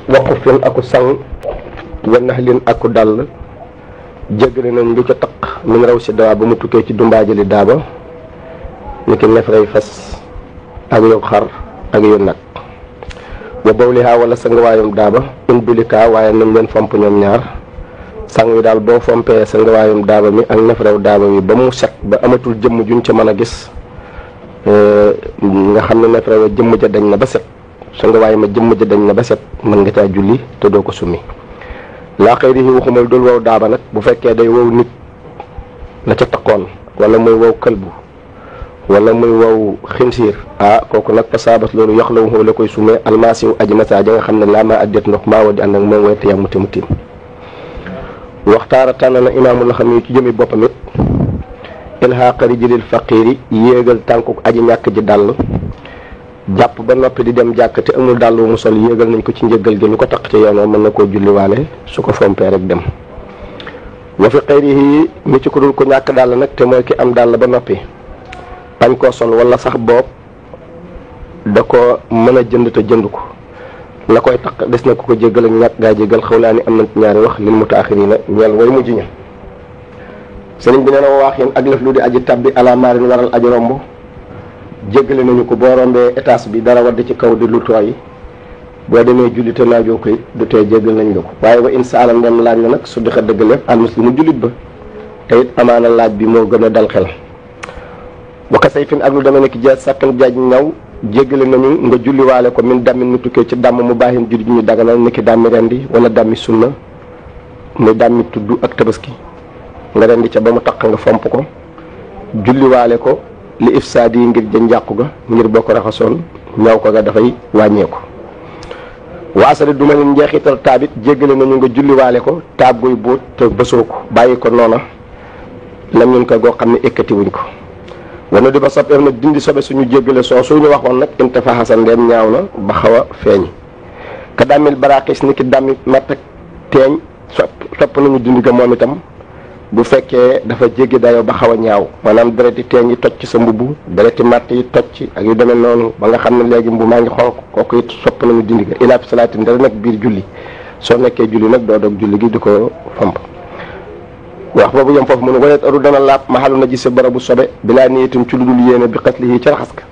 waqufin aku sang wa nahlin aku dàll jéggale nañ lu ca taq min raw si dawa ba mu tukkee ci dumbaajali daaba ni ki nefrey fas ak yu xar ak yu nag wa bawliha wala sang waayum daaba in bilika waaye nañ leen fomp ñoom ñaar sang wi daal boo fompee sang waayum daaba mi ak nefrew daaba mi ba mu set ba amatul jëmm juñ ca mën a gis nga xam ne nefrew jëmm ja dañ na ba set sang waay ma jëmm ja dañ na ba set mën nga caa julli te doo ko summi laa xëy di waxumal dul wow daaba nag bu fekkee day wow nit la ca taqoon wala muy wow këlbu wala muy wow xinsiir kooku nag fa saabat loolu yox la wu la koy sumee almasiw aji masa ja nga xam ne laa maa addeet ndox maa wa di ànd ak moom way te yam mu te mu tiim waxtaara tànn na imaamu la xam yi ci jëmi boppam it ilhaaqari jilil faqiiri yéegal tànku aji ñàkk ji dàll jàpp ba noppi di dem jàkk te amul dàll wu mu sol yéegal nañ ko ci njëggal gi lu ko taq ci yoon mën na koo julliwaale su ko fompee rek dem wa fi xayrihi mi ci ko dul ko ñàkk dàll nag te mooy ki am dàll ba noppi bañ koo sol wala sax boob da ko mën a jënd te jënd ko la koy taq des na ko jéggal ak ñàkk gaa jéggal xawlaa ni am na ñaari wax lil mutaaxiriina ñeel way mujj ña sëriñ bi nee na waax yéen ak lëf lu di aji tabbi alamaarin waral aji romb jéggale nañu ko boo rombee étage bi dara wadd ci kaw di lu tooy boo demee julli te naajoo koy du tee jéggal nañ la ko waaye wa insa alam dem laaj na nag su dixa dëgg lépp al muslimu jullit ba te it amaana laaj bi moo gën a dal xel waka say fin ak lu demee nekk jeex sàkkan jaaj ñaw jéggale nañu nga julliwaale ko min dammin mu tukkee ci dàmm mu baaxin jullit ñu daganal niki dàmmi rendi wala dàmmi sunna muy dàmmi tudd ak tabaski nga rendi ca ba mu taq nga fomp ko julliwaale ko li ifsaadi yi ngir jën njàqu ga ngir boo ko raxasoon ñaw ko ga dafay wàññeeku waasali du ma nin njeexital taabit jéggale nañu nga julliwaale ko taab guy buut te bësoo ko bàyyi ko noona lam ñun ko goo xam ne ekkati wuñ ko wana di ba soppeef nag dindi sobe suñu jéggale soo suñu waxoon nag intafa xasan ndeem ñaaw na ba xaw a feeñ ka dàmmil baraakis ni ki dàmmi matt ak teeñ sopp nañu dindi ga moom itam bu fekkee dafa jéggi dayoo ba xaw a ñaaw maanaam dereti teeñ yi toj ci sa mbubb dereti matt yi toj ci ak yu demee noonu ba nga xam ne léegi mbu maa ngi xonq kooku it sopp nañu dindi ga ilaa fi salaatin dara nag biir julli soo nekkee julli nag doo doog julli gi di ko fomp wax boobu yem foofu mu ne wayet aru dana laab maxalu na gise barabu sobe bilaa niitum ci lu dul yéene bi xas li ci raxas ka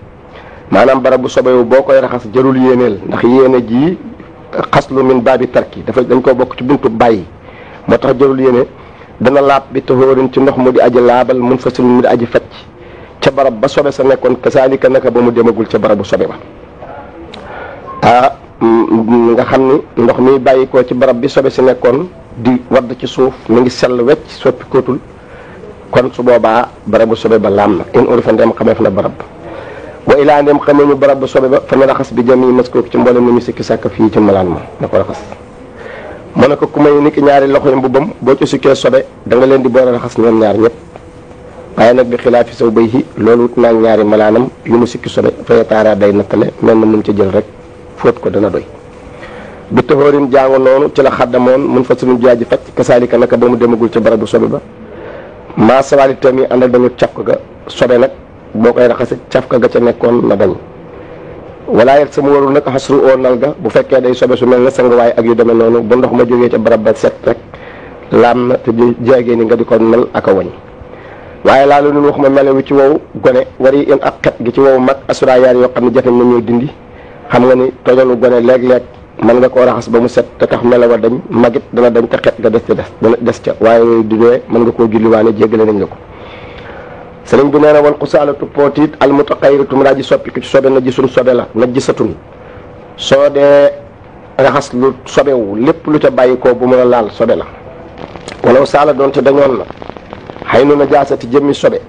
maanaam barabu sobe wu boo koy raxas jarul yéeneel ndax yéene ji xaslu min baabi tarki dafa dañ koo bokk ci buntu bàyyi moo tax jarul yéene dana laab bi tahóorin ci ndox mu di aji laabal mun fasil mu di aji facc ca barab ba sobe sa nekkoon kasaalika naka ba mu demagul ca barabu sobe ba nga xam ni ndox mi bàyyi ko ci barab bi sobe si nekkoon di wadd ci suuf mi ngi sell wecc soppi kootul kon su boobaa barabu sobe ba laam na in urifa ndem xameef na barab wa ilaa ndem xamee ñu barabu sobe ba fa na raxas bi jami maskook ci mboolem ni ñu sikki sàkk fii ci malaan ma na ko raxas mu ne ko ku may ni ki ñaari loxo yi mbubbam boo ci sikkee sobe da nga leen di boole raxas ñoom ñaar ñëpp waaye nag bi xilaafi saw bay yi loolu wut naag ñaari malaanam yu mu sikki sobe fay taara day nattale mel na mun ca jël rek fóot ko dana doy bi taxóorin jàngo noonu ci la xaddamoon mun fa suñu jaaji facc kasaalika naka ba mu demagul ca barabu sobe ba maa sawali tam yi àndal dañu caf ga sobe nag boo koy raxase caf ga ca nekkoon na dañ wala yet sama warul nag xasru oo nal ga bu fekkee day sobe su mel ne sanguwaay ak yu demee noonu bu ndox ma jógee ca barab ba set rek laam na te jéegee ni nga di ko nal ak a wañ waaye laa lu wax ma mele wi ci wow gone war yi in ak xet gi ci wow mag asura yaar yoo xam ne jafe na ñoo dindi xam nga ni tojalu gone léeg-léeg mën nga koo raxas ba mu set te tax melewa dañ magit dana dañ te xet ga des ca dana des ca waaye yooyu du dee mën nga koo julliwaane jéggale nañ la ko sëriñ bi nee na wal xusaalatu pootiit al mutaqayyiratu daa ji soppiku ci sobe na ji suñ sobe la na gisatun soo dee raxas lu sobewu lépp lu ca bàyyi ko bu mën a laal sobe la wala saala doonte dañoon na xëy nu na jaasati jëmmi sobe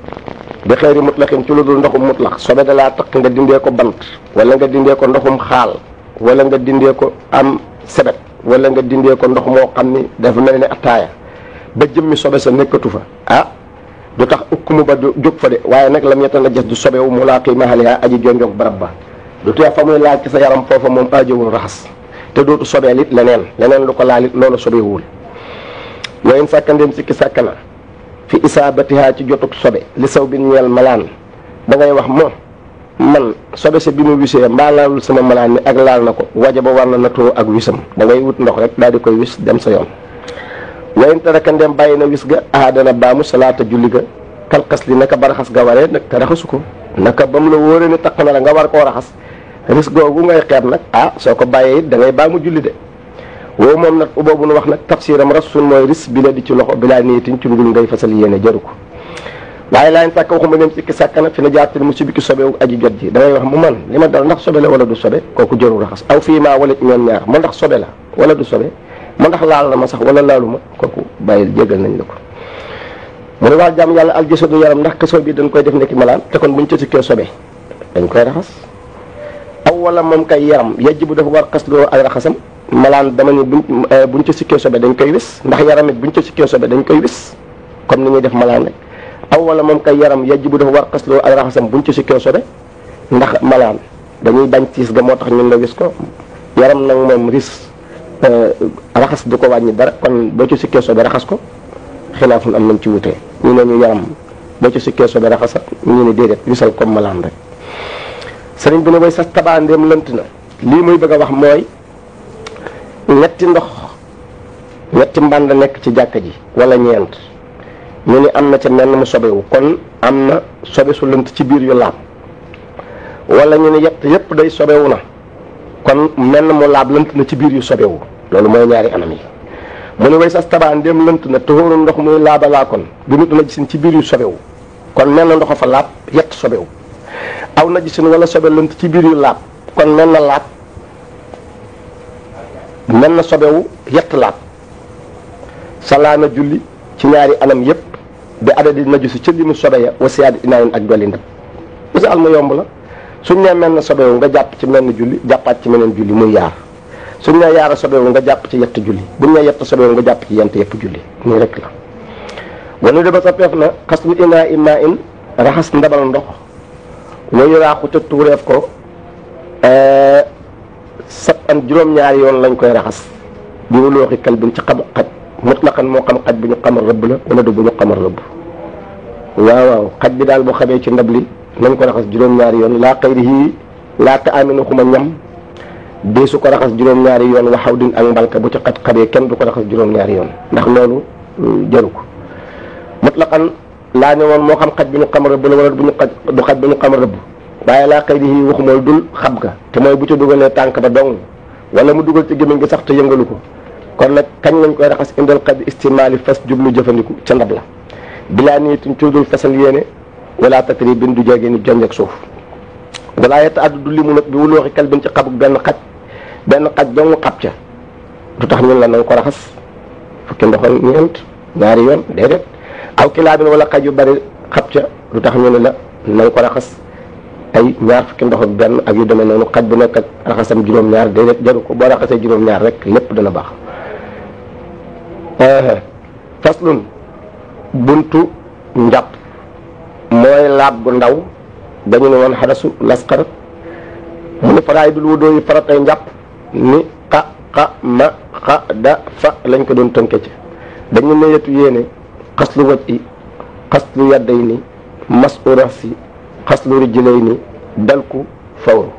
bi xëyri mutlaqin ci lu dul ndoxum mutlaq sobe da laa takk nga dindee ko bant wala nga dindee ko ndoxum xaal wala nga dindee ko am sebet wala nga dindee ko ndox moo xam ni dafa mel ne attaaya ba jëmmi sobe sa nekkatu fa du tax ukkumu ba du jóg fa de waaye nag lam yeta na jes du sobewu mu laa kii mahaliha aji jonjog barab ba du tee fa muy laal ci sa yaram foofa moom aajowul raxas te dootu sobeel it leneen lu ko laal it loolu sobewul wayen sàkkandem sikki sàkkana fi isaabatiha ci jotug sobe li saw bi ñeel malaan da ngay wax moom man sobe sa bi mu wisee mbaa laalul sama malaan mi ak laal na ko waja ba war na natoo ak wisam da ngay wut ndox rek daal di koy wis dem sa yoon. wayen taraka ndem bàyyi na wis ga dana baamu salaata julli ga kalxas li naka ba raxas ga waree nag te raxasu ko naka ba mu la wóoree ni taq na la nga war koo raxas ris googu ngay xeeb nag soo ko bàyyee it da ngay baamu julli de. woowu moom nag boobu nu wax nag tafsiram rasul mooy ris bi la di ci loxo bi laa niitin ci dugul ngay fasal yéene jaru ko. waaye laa tàkk waxuma leen sikki sàkkana fi na jaatil mu sibiki sobewu aji jot ji da ngay wax mu man li ma dal ndax sobe la wala du sobe kooku jëru raxas aw fii maa wala ñoom ñaar ma ndax sobe la wala du sobe ma ndax laal na ma sax wala laalu ma kooku bàyyil jégal nañ la ko. mu ne waa jàmm yàlla aljasadu yaram ndax kesoo bi dañ koy def nekki malaan te kon buñ ca sikkee sobe dañ koy raxas aw wala moom kay yaram yejj bu dafa war xasloo ak raxasam malaan dama ni buñ ca sikkee sobe dañ koy wis ndax yaram it buñ ca sikkee sobe dañ koy wis comme ni ñuy def malaan rek aw wala moom kay yaram yejj bu dafa war xasloo ak raxasam buñ ca sikkee sobe ndax malaan dañuy bañ tiis ga moo tax ñun la wis ko yaram nag moom ris raxas du ko wàññi dara kon boo ci sikkee sobe raxas ko xilaafun am nañ ci wutee ñu ne ñu yaram boo ci sikkee sobe raxasa ñu ne déedéet wisal comme malaan rek. sëriñ bi ne way sax tabaandeem lënt na lii muy bëgg a wax mooy ñetti ndox ñetti mbànd nekk ci jàkka ji wala ñeent ñu ni am na ca menn mu sobewu kon am na sobe su lënt ci biir yu laab wala ñu ne yëpp day sobewu na kon menn mu laab lënt na ci biir yu sobewu loolu mooy ñaari anam yi. mu ne way sas tabaandeem lënt na tuxóoru ndox muy laabalaa kon bi nut na gisin ci biir yu sobewu kon menn ndox a fa laab yett sobewu aw na gisin wala sobe lënt ci biir yu laab kon menn laab menn sobewu yett laab salaana julli ci ñaari anam yépp bi adadi na gisi ci limu sobe ya wasiyaadi inaayin ak dolli ndab misaal mu yomb la suñ nee menn sobewu nga jàpp ci menn julli jàppaat ci meneen julli muy yaar suñ nee yaara sobewu nga jàpp ci yett julli buñ nee yett sobewu nga jàpp ci yent yépp julli nii rek la wanu de ba soppeef na xas lu inaa ima in raxas ndabal ndox wayu raaxu te tuureef ko sab an juróom-ñaari yoon lañ koy raxas bi wulooxi kalbin ci xam xaj mutlaqan moo xam xaj bu ñu xamal rëbb la wala du bu ñu xamal rëbb waaw xaj bi daal boo xamee ci ndab li nañ ko raxas juróom-ñaari yoon laa xayrihi laa ta aminu xuma ñam dee su ko raxas juróom-ñaari yoon waxaw din ak mbalka bu ci xaj xabee kenn du ko raxas juróom-ñaari yoon ndax loolu jaru ko mutlaqan laa ne woon moo xam xaj bu ñu xamal rëbb la wala du xaj bu ñu xamal rëbb waaye laa xayrihi waxumal dul xab ga te mooy bu ci dugalee tànk ba dong wala mu dugal ci gémmiñ gi sax te yëngalu ko kon nag kañ lañ koy raxas indal xad istimaali fas jublu jëfandiku ca ndab la bilaa niitin ci dul fasal yéene wala tatri bin du jege ni jonj ak suuf wala yetta addu du limu nag bi wulooxi kalbin ci xabu benn xaj dong xab ca du tax ñun la nañ ko raxas fukki ndoxal ñeent ñaari yoon déedéet aw kilaabin wala xaj yu bari xab ca du tax ñu ne la nañ ko raxas ay ñaar fukki ndox ak benn ak yu demee noonu xaj bu nekk ak raxasam juróom-ñaar déedéet jaru ko boo raxasee juróom-ñaar rek lépp dana baax. faslun buntu njàpp mooy laab gu ndaw dañu ne woon xadasu lasqar mu ni faraay dul wudoo yi faratay njàpp ni ma da fa lañ ko doon tënke ci dañu ne yetu yéene xaslu waj i xaslu yadday ni masurasi xaslu rijlay ni dalku fawru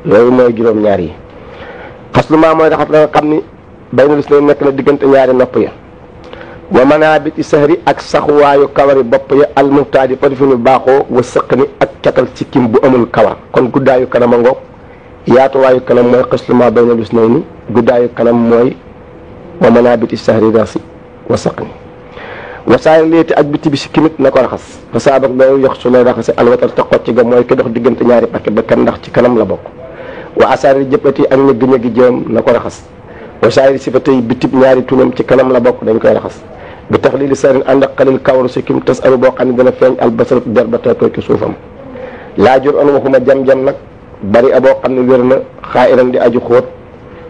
yooyu mooy juróom-ñaar yi xaslu maa mooy raxas la nga xam ni bay na lis ne nekk na diggante ñaari nopp ya wa manabiti sahri ak saxuwaayu kawari bopp ya almuhtaadi fa defi nu baaxoo wa sëq ni ak catal sikkim bu amul kawar kon guddaayu kanam a ngoog yaatuwaayu kanam mooy xaslu maa bay na lis ne ni guddaayu kanam mooy wa manabiti sahri rasi wa sëq ni wasaayir léeti ak biti bi si kimit na ko raxas fa saabak loolu yox su lay raxase alwatar te xocc ga mooy ki dox diggante ñaari paquet ba kan ndax ci kanam la bokk wa asaari jëppati ak ñëgg-ñëggi jëm na ko raxas wasaayir sifatay bitib ñaari tunam ci kanam la bokk dañ koy raxas bi tax lii li sarin ànd ak xalil kawaru si kim tas alu boo xam ne dana feeñ albasar der ba toog ci suufam laajur an waxuma jam-jam nag bari a boo xam ne wér na xaayiran di aju xóot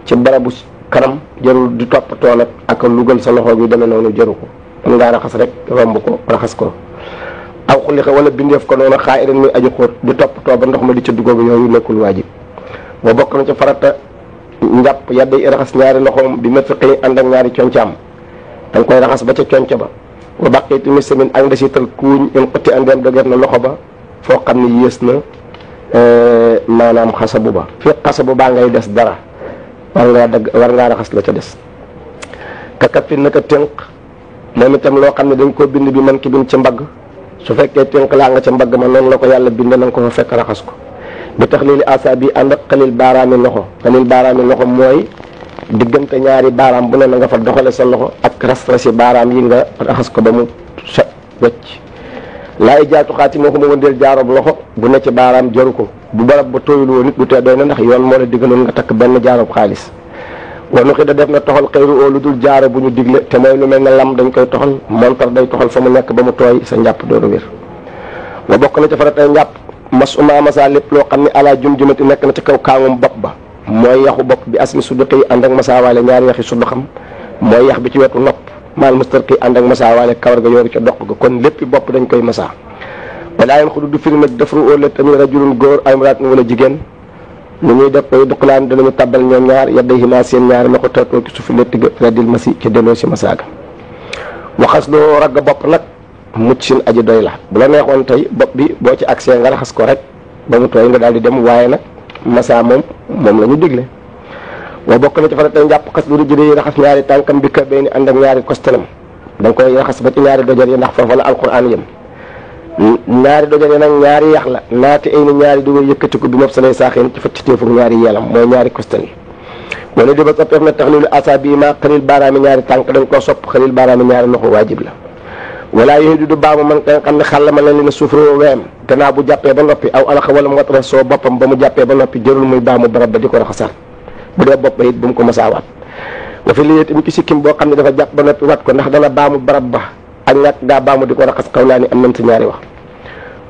ci barabu kanam jarul di toppatoo nag ak lugal sa loxo bi demee noonu jaru ko mën ngaa raxas rek romb ko raxas ko aw xulixa wala bindeef ko noonu xaayiran muy aju xóot di toppatoo ba ndox ma di ca dugoogu yooyu nekkul waajib ba bokk na ca farata njàpp yadday raxas ñaari loxoom bi merfiqi ànd ak ñaari concaam da nga koy raxas ba ca conco ba wa baqiti misamin ak ndesital kuuñ in xotti andeem dëgër na loxo ba foo xam ne yées na maanaam xasabu ba fi xasabu baa ngay des dara war ngaa raxas la ca des kakat fi naka tënk moom itam loo xam ne dañ koo bind bi man ki bind ca mbagg su fekkee tënk laa nga ca mbagg ma noonu la ko yàlla bind na nga ko fa fekk raxas ko bi tax lii li asa bi ànd ak xalil baaraami loxo mooy diggante ñaari baaraam bu ne na nga fa doxale sa loxo ak ras-rasi baaraam yi nga raxas ko ba mu set wecc laay jaatu xaati moo ko mu wëndeel jaaroob loxo bu ne ci baaraam jaru ko bu barab ba tooyul woon nit bu tee doy na ndax yoon moo la diggaloon nga takk benn jaaroob xaalis wanu xi da def na toxal xëyru oo lu dul jaaro bu ñu digle te mooy lu mel ne lam dañ koy toxal montar day toxal fa mu nekk ba mu tooy sa njàpp dooru wér wa bokk na ca faratay njàpp masuma masa lépp loo xam ne ala jum-jumati nekk na ci kaw kaangum bopp ba mooy yaxu bopp bi asmi sudduqi yi ànd ak masaawaale ñaari yaxi suddu xam mooy yax bi ci wetu nopp maal mustarqi ànd ak masaawaale kawar ga yooru ca doq ga kon léppi bopp dañ koy masaa walaa yeen xudu du firi nag defru óola tamit rajulun góor ay maraat wala jigéen lu ñuy def koy duqalaan danañu tàbbal ñoom ñaar yaddayhimaa seen ñaari loxo tatoo ci suufi létti ga radil masi ci delloo si masaaga waxas loo ragg bopp nag mucc sin aji doy la bu la neexoon tey bopp bi boo ci accès nga raxas ko rek ba mu tooy nga daal di dem waaye nag masa moom la ñu digle wa bokk na ci faratay njàpp xas lu rëjëde yi raxas ñaari tànkam bi ka bay ni ànd ak ñaari kostanam da nga koy raxas ba ci ñaari dojar yi ndax foofa la alquran yëm ñaari dojar yi nag ñaari yax la naati ay ni ñaari dugal yëkkatiku bi moom salay saaxeen ci facc téefuk ñaari yelam mooy ñaari kostan yi wala di ba soppeef na tax lilu asa bii ma xalil baaraami ñaari tànk dañ koo sopp xalil baaraami ñaari loxo waajib la wala yooyu du baamu man ka nga xam ne xàll ma leen li na suufroo weem gannaaw bu jàppee ba noppi aw alaxa wala mu watara soo boppam ba mu jàppee ba noppi jërul muy baamu barab ba di ko raxasaat bu dee bopp ba it bu mu ko masaawaat wa fi lii tamit ci sikkim boo xam ne dafa jàpp ba noppi wat ko ndax dana baamu barab ba ak ñàkk gaa baamu di ko raxas xaw naa ni am nañ ci ñaari wax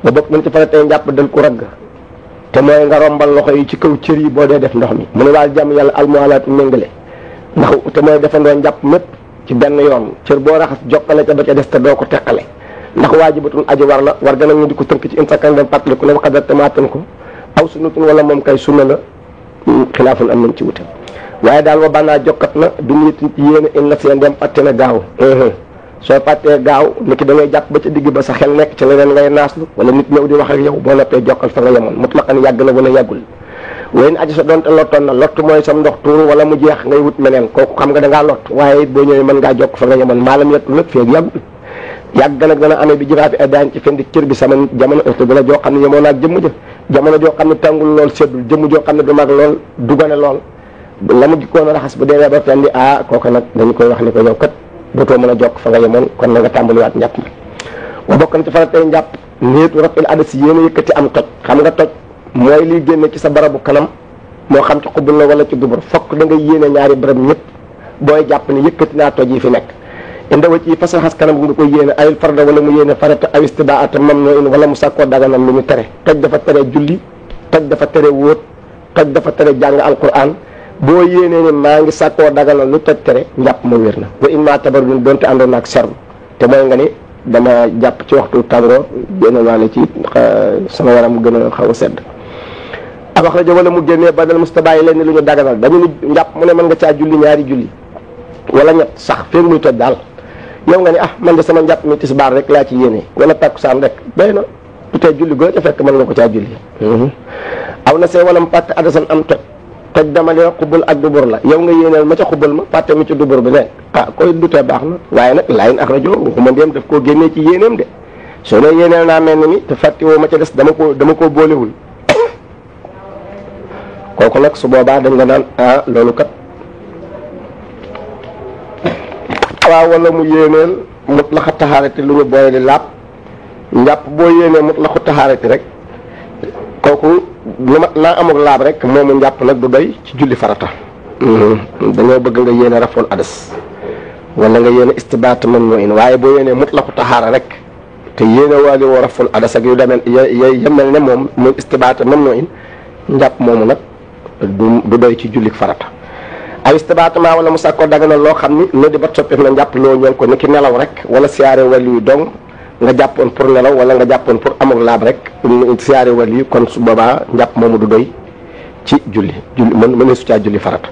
ba bokk nañ ci faratee njàpp dal ko ragg te mooy nga rombal loxo yi ci kaw cër yi boo dee def ndox mi mu ne waal jàmm yàlla almuhalaatu méngale ndax te mooy defandoo njàpp mépp ci benn yoon cër boo raxas jokkale ca ba ca des te doo ko teqale ndax waajibatun aji war la war gën a ñu di ko tënk ci insakan dem fàttaliku ne xadar te maatan ko aw sunnatun wala moom kay sunna la xilaafun am nañ ci wute waaye daal wa bannaa jokkat na du nit yéene in la seen dem fàtte na gaaw soo fàttee gaaw niki da ngay jàpp ba ca digg ba sa xel nekk ci leneen ngay naaslu wala nit ñëw di wax ak yow boo noppee jokkal fa nga yemoon mutlaqan yàgg na wala yàggul wéy na aji sa doonte lottoon na lott mooy sam ndox tuuru wala mu jeex ngay wut meneen kooku xam nga da ngaa lott waaye it boo ñëwee mën ngaa jokk fa nga yemoon maalam yettu nag feeg yàggul yàgg nag dana amee bi jëfaa fi ay daañ ci fendi cër bi sama jamono ëtt bi la joo xam ne yemoon naag jëmm ja jamono joo xam ne tàngul lool seddul jëmm joo xam ne du mag lool dugane lool la mu jikkoon a raxas bu demee ba fendi kooku nag dañu koy wax ni ko yow kat dootoo mën a jokk fa nga yemoon kon na nga tàmbaliwaat njàpp ma wa bokk na ci faratay njàpp néetu rafil adas yéen a yëkkati am toj xam nga toj mooy liy génne ci sa barabu kanam moo xam ci xubbul la wala ci dubur fokk da nga yéene ñaari barab ñëpp booy jàpp ne yëkkati naa toj yi fi nekk indawa ci fas raxas kanam nga ko yéene ayil farda wala mu yéene farata aw istibaata mam noo in wala mu sàkkoo daganam lu ñu tere toj dafa tere julli toj dafa tere wóot toj dafa tere jàng alquran boo yéenee ne maa ngi sàkkoo daganal lu toj tere njàpp ma wér na wa in maa tabar dun doonte àndoon naak serb te mooy nga ni dama jàpp ci waxtu tàngoor génne waale ci sama yaram gën a xaw a sedd abax rajo wala mu génnee badal mustabayi leen ni lu ñu daganal dañu ni njàpp mu ne mën nga caa julli ñaari julli wala ñett sax feeg muy toj daal yow nga ni man de sama njàpp mi tisbaar rek laa ci yéene wala takkusaan rek bay na du tee julli goo ca fekk mën nga ko caa julli aw na see wala mu fàtte adasan am toj dama ne xubbal ak dubur la yow nga yéeneel ma ca xubbal ma fàtte mi ci dubur bi ne koy dutee baax na waaye nag laayin ak rajo waxuma ndéem daf koo génnee ci yéeneem de soo ne yéeneel naa mel ni mi te fàtte woo ma ca des dama koo boolewul kooku nag su boobaa dañ nga naan loolu kat waaw wala mu yéeneel mut laxa taxaarati lu ñu boole di laab njàpp boo yéenee mut laxu taxaarati rek kooku lu mat naa amul laab rek moomu njàpp nag du doy ci julli farata dañoo bëgg nga yéene rafoon adas wala nga yéene istibaat mën noo in waaye boo yéenee mut laxu taxaara rek te yéene waali woo rafoon adas ak yu demee yemel ne moom muy istibaat mën noo in njàpp moomu nag du doy ci julli farata ay istibaatament wala mu sàkkoo dagana loo xam ni no di ba soppeef na njàpp loo ñeen ko ni ki nelaw rek wala siyaare wàllu yu dong nga jàppoon pour nelaw wala nga jàppoon pour amul laab rek siyaare wàllu yi kon su boobaa njàpp moomu du doy ci julli mëne su caa julli farata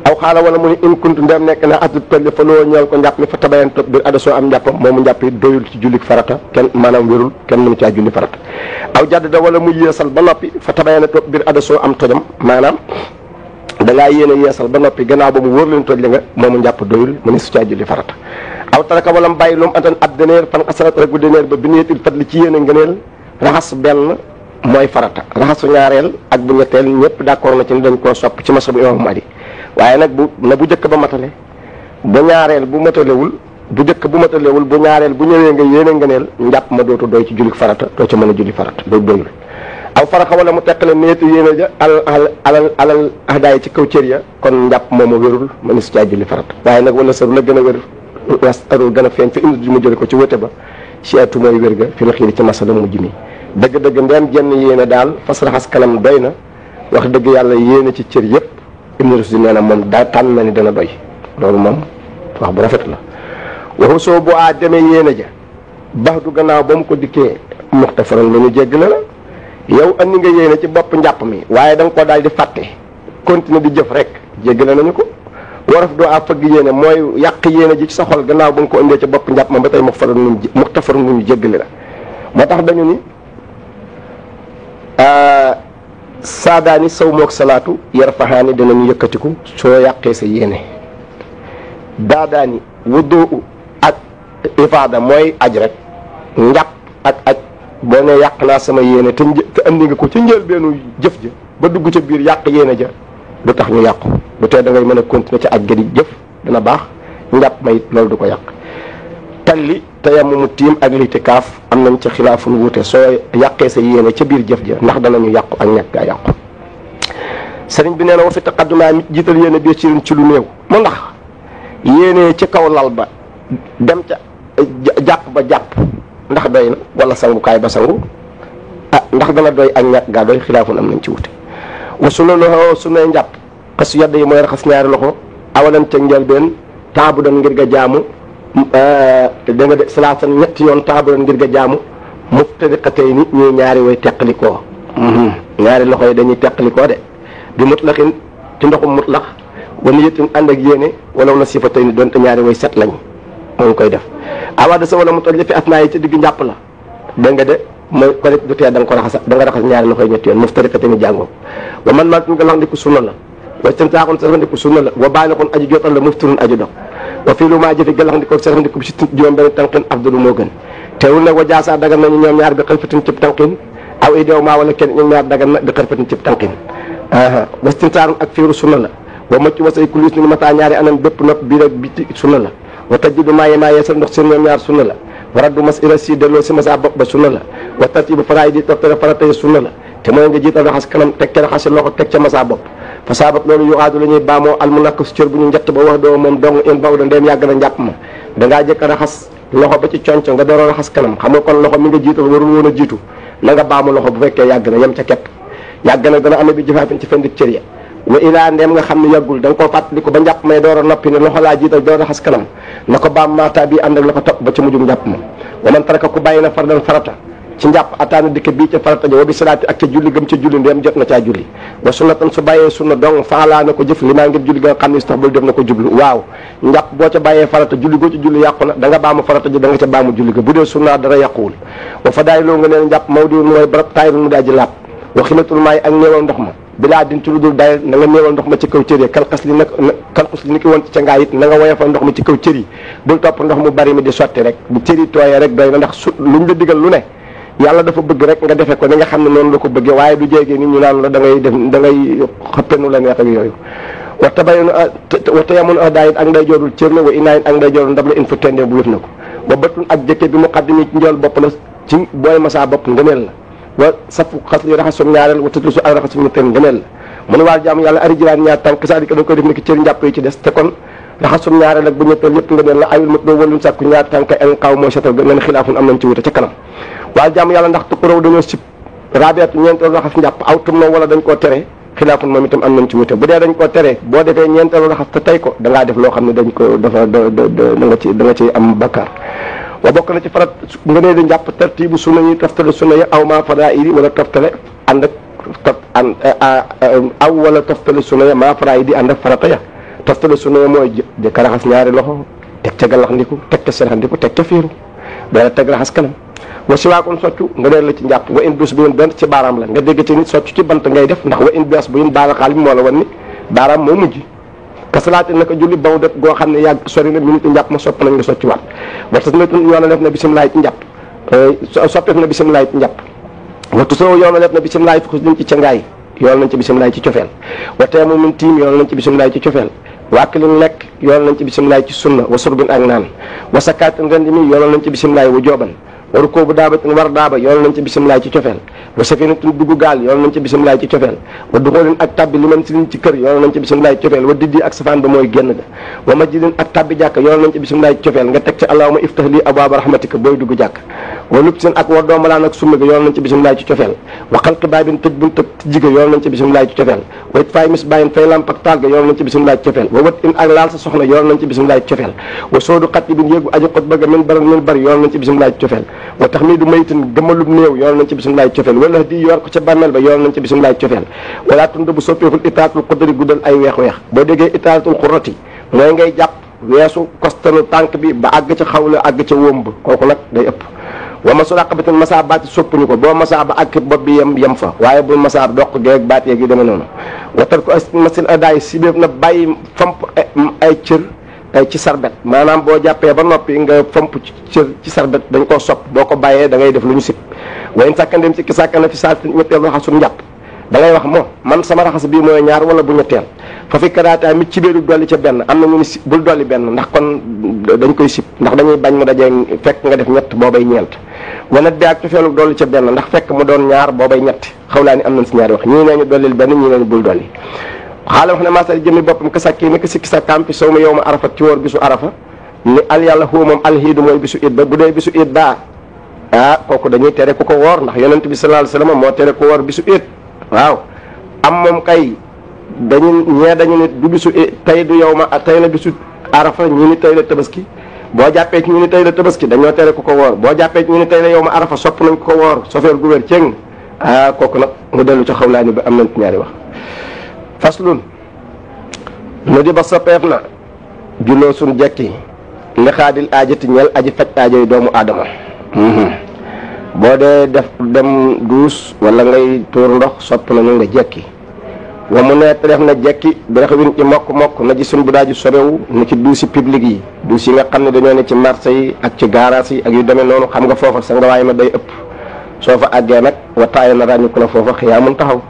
aw xaala wala mu ne in kuntu ndem nekk na atu tolli fa loo ñeel ko njàpp mi fa tabayan toog biir adda soo am njàppam moomu njàpp yi doyul ci julli farata kenn maanaam wérul kenn mënu caa julli farata aw jadd da wala mu yeesal ba noppi fa tabayana toog biir adda soo am tojam maanaam da ngaa yéene yeesal ba noppi gannaaw ba mu wóor leen toj li nga moomu njàpp doyul mu ne su caa julli farata aw taraka wala mu bàyyi lu mu antan ab deneer fan asarat rek bu deneer ba bi neetil fat li ci yéene ngëneel raxas benn mooy farata raxasu ñaareel ak bu ñetteel ñëpp d'accord na ci ni dañ koo sopp ci masabu imam Malik waaye nag bu jëkk ba matale bu ñaareel bu matalewul bu jëkk bu matalewul bu ñaareel bu ñëwee nga yéene ngëneel njàpp ma dootu doy ci julli farata doo ci mën a julli farata doo doyul aw faraxa wala mu teqale neetu yéene ja alal ahdaay ci kaw cër ya kon njàpp moom a wérul ma ni su caa julli farata waaye nag wala saru la gën a wér wasarul gën a feeñ fi indi mu jële ko ci wéte ba si atu mooy wér ga fi la xiiri ci masala mujj mi dëgg-dëgg ndeem jenn yéene daal fas raxas kanam doy na wax dëgg yàlla yéene ci cër yëpp Ibn Rushd nee na moom daa tànn na ni dana doy loolu moom wax bu rafet la waxu soo bu a demee yéene ja bax du gannaaw ba mu ko dikkee muxtafaran lu ñu jéggale la yow andi nga yéene ci bopp njàpp mi waaye da nga ko daal di fàtte continuer di jëf rek jéggale nañu ko waraf doo a fëgg yéene mooy yàq yéene ji ci sa xol gannaaw ba nga ko indee ci bopp njàpp ma ba tey muxtafaran lu ñu jéggale la moo tax dañu ni saadaani saw mook salaatu yarfahaani danañu yëkkatiku soo yàqee sa yéene daadaani wuddoo ak ifaada mooy aj rek njàpp ak aj boo ne yàq naa sama yéene te andi nga ko ci njëlbeenu jëf ja ba dugg ca biir yàq yéene ja du tax ñu yàqu du tee da ngay mën a continuer ca aj ga di jëf dina baax njàpp ma it loolu du ko yàq talli tayammumu tiim ak litikaaf am nañ ca xilaafun wuute soo yàqee sa yéene ca biir jëf ja ndax danañu yàqu ak ñàkk gaa yàqu sëriñ bi nee na wa fi taqaddumaa mit jiital yéene bi ci lu néew mu ndax yéene ci kaw lal ba dem ca jàpp ba jàpp ndax doy na wala sangukaay ba sangu ndax dana doy ak ñàkk gaa doy xilaafun am nañ ci wuute wa su loolu su nay njàpp xas yadd yi mooy raxas ñaari loxo awalan ca njëlbeen taabu dan ngir ga jaamu da nga de salaatan ñetti yoon taaburan ngir ga jaamu muftariqatay ni ñuy ñaari way teqalikoo ñaari loxo yi dañuy teqalikoo de bi mutlaqin ci ndoxum mutlaq wa niyatin ànd ak yéene wala na sifatay ni doonte ñaari way set lañ moo ngi koy def awaada sa wala mu toj fi asnaa yi ci digg njàpp la da nga de mooy ko rek du tee da nga ko raxas da nga raxas ñaari loxo yi ñetti yoon muftariqatay ni jàngoo wa man maa nga lax ndiku sunna la wa istimtaaxoon sa ndiku sunna la wa baalixoon aju jotal la muftirun aju dox wa fii lu maa jëfe galaxndikoog saraxndiko bi si juróom benn tànqin afdalu moo gën teewul nag wa jaasa dagan nañu ñoom ñaar bi xarfatin cib tànqin aw ideew maa wala kenn ñoom ñaar dagan na bi xarfatin cib tànqin wastimtaarum ak fiiru sunna la wa macc wa say kulis ni mataa ñaari anam bépp nopp bii rek biti sunna la wa tajjidu maaye maa yeesal ndox seen ñoom ñaar sunna la wa raddu masila si delloo si masa bopp ba sunna la wa tartibu faraay di toftale faratay sunna la te mooy nga jiital raxas kanam teg ca raxas loxo teg ca masa bopp fa saabat loolu yu aadu la ñuy baamoo almu nakk su cër bu ñu njett ba wax doo moom dong in baw da ndeem yàgg na njàpp ma dangaa jëkk a raxas loxo ba ci conco nga door a raxas kanam xam nga kon loxo mi nga jiital warul woon a jiitu na nga baamu loxo bu fekkee yàgg na yem ca kepp yàgg na dana amee bi jëfaafin ci fendik cër ya wa ilaa ndeem nga xam ne yàggul da nga koo fàttaliku ba njàpp may door a noppi ne loxo laa jiital door a raxas kanam na ko baam maata bi ànd ak la ko topp ba ci mujjum njàpp ma wa man taraka ku bàyyi na fardan farata ci njàpp ataana dikk bii ca farata ja wa bi salaati ak ca julli gëm ca julli ndeem jot na caa julli wa sunnatan su bàyyee sunna dong faalaa na ko jëf li maa ngir julli ga nga xam ne istaxbal def na ko jublu waaw njàpp boo ca bàyyee farata julli goo ca julli yàqu na da nga baamu farata ja da nga ca baamu julli ga bu dee sunna dara yàquwul wa fa daay loo nga neen njàpp mawdiwul mooy barab taayirul mu daa ji laab wa xilatul maay ak néewal ndox ma bilaa din ci lu dul day na nga néewal ndox ma ci kaw cër yi kalxas li ni ki woon ci ca ngaa it na nga woyofal ndox mi ci kaw cër yi bul topp ndox mu bari mi di sotti rek bu cër yi tooyee rek doy na ndax luñ la digal lu ne yàlla dafa bëgg rek nga defe ko ni nga xam ne noonu la ko bëggee waaye du jéegee nit ñu naan la da ngay def da ngay xëppenu la neex ak yooyu waxta bayoon waxta yamoon daayit ak nday joorul cër la wa inaayin ak nday joorul ndab la in fa tendee bu wéf na ko wa bëtun ak jëkke bi mu xaddimi ci njool bopp la ci booy masaa bopp ngëneel la wa safu xas li raxasum ñaareel wa tëtlu su ak raxasum ñu teen ngëneel la mu ne waal jaamu yàlla ari jiraan ñaar tànk c'est-à-dire que da nga koy def ni ki cër njàpp yi ci des te kon raxasum ñaareel ak bu ñetteel yëpp ngëneel la ayul mat doo walum sàkku ñaar tànk en xaw mooy setal ga ngeen xilaafun am nañ ci wute ca kanam waaye jàmm yàlla ndax tukkuraw dañoo sib rabiatu ñeenteelu raxas njàpp aw tum wala dañ koo tere xilaafun moom itam am nañ ci wute bu dee dañ koo tere boo defee ñeenteelu raxas te tey ko da ngaa def loo xam ne dañ ko dafa da nga ci am bakkaar wa bokk na ci farat nga nee di njàpp tartibu sunna yi toftale sunna ya aw maa faraa'idi wala toftale ànd ak aw wala toftale sunna ya maa faraa'idi ànd ak farata ya toftale sunna mooy di ka raxas ñaari loxo teg ca galax ndiku teg ca serax ndiku teg ca fiiru doola teg raxas kanam wa si waakoon soccu nga leer la ci njàpp wa in bis bu yun benn ci baaraam la nga dégg ci nit soccu ci bant ngay def ndax wa in bis bu yun baara xaal bi moo la wan ni baaraam moo mujj kasalaati naka julli baw def goo xam ne yàgg sori na minute njàpp ma sopp nañ nga socci waat waxta sunatun yoona def na bisimilaay ci njàpp soppeef na bisimilaay ci njàpp waxtu soo yoona def na bisimilaay fi xus dim ci cangaay yoon nañ ci bisimilaay ci cofeel wa teemu min tiim yoon nañ ci bisimilaay ci cofeel waakilin lekk yoon nañ ci bisimilaay ci sunna wa surbin ak naan wa sakaatin rendi mi yoon nañ ci bisimilaay wu jooban waru koo bu daabatin war daaba yoon nañ ci bisimilaay ci cofeel wa safinatin dugg gaal yoon nañ ci bisimilaay ci cofeel wa duxoolin ak tabbi li man si liñ ci kër yoon nañ ci bisimilaay ci cofeel wa diddi ak safaan ba mooy génn ga wa majjidin ak tabbi jàkk yoon nañ ci bisimilaay ci cofeel nga teg ci allahuma iftah lii abwaaba rahmatika booy dugg jàkk wa lub seen ak war doomalaan ak summi ga yoon nañ ci bisimilaay ci cofeel wa xalqi baabin tëj bunt tijji ga yoon nañ ci bisimilaay ci cofeel wa it faay mis bàyyin fay lamp ak taal ga yoon nañ ci bisimilaay ci cofeel wa wat in ak laal sa soxna yoon nañ ci bisimilaay ci cofeel wa soodu xat yi bin yéegu aju xot bëgga min bari yoon nañ ci bisimilaay ci cofeel wa tax mii du maytin gëmalub néew yoon nañ ci bisimilaay ci cofeel wala di yor ko ca bàmmeel ba yoon nañ ci bisimilaay ci cofeel wala tund bu soppeekul itaatul xudari guddal ay weex-weex boo déggee itaatul xurati mooy ngay jàpp weesu kostanu tànk bi ba àgg ca xawla àgg ca wómb kooku nag day ëpp wa ma suraqabatin masa baati soppuñu ko boo masa ba ak bopp bi yem fa waaye bul masa doq geeg baat yeeg yu demee noonu watar ko masil adaay si béef na bàyyi famp ay cër ci sarbet maanaam boo jàppee ba noppi nga famp cër ci sarbet dañ koo sopp boo ko bàyyee da ngay def lu ñu sib wayen sàkkandem si ki sàkkana fi saati ñetteel raxasul njàpp da ngay wax moom man sama raxas bii mooy ñaar wala bu ñetteel fa fi karaata mit ci biiru dolli ca benn am na ñu ni si bul dolli benn ndax kon dañ koy sib ndax dañuy bañ mu dajee fekk nga def ñett boobay ñeent wana bi ak cofeelu dolli ca benn ndax fekk mu doon ñaar boobay ñett xaw laa ni am nañ si ñaari wax ñii nee ñu dollil benn ñii nee ñu bul dolli xaala wax ne masal jëmi boppam ka sàkki ni ka sikki sa kampi sow ma yow ma arafat ci wóor bisu arafa ni al yàlla xuu moom alxiidu mooy bisu it ba bu dee bisu it baa kooku dañuy tere ku ko woor ndax yonent bi sallallahu alayhi wasallam moo tere ku woor bisu it waaw am moom kay dañu nit du bisu tey du yow ma tey la bisu arafa ñii ni tey la tabaski boo jàppee ci ñu ni tey la tabaski dañoo tere ku ko woor boo jàppee ci ñu ni tey la yow ma arafa sopp nañ ko woor sofeer gu wér cëng kooku nag mu dellu ci xawlaani ba am nañ ci ñaari wax faslun nu di ba soppeef na julloo suñ jekki li xaadil aajati ñel aji faj aajo yi doomu aadama boo dee def dem duus wala ngay tuur ndox sopp nañu nga jekki wa mu ne def na jekki bi rex win ci mokk na ji suñ bu daaju sobewu ni ci duusi public yi duus yi nga xam ne dañoo ne ci marché yi ak ci garage yi ak yu demee noonu xam nga foofa sa nga waay ma day ëpp soo fa àggee nag wa taaye na ràññiku na foofa xiyaa mun taxaw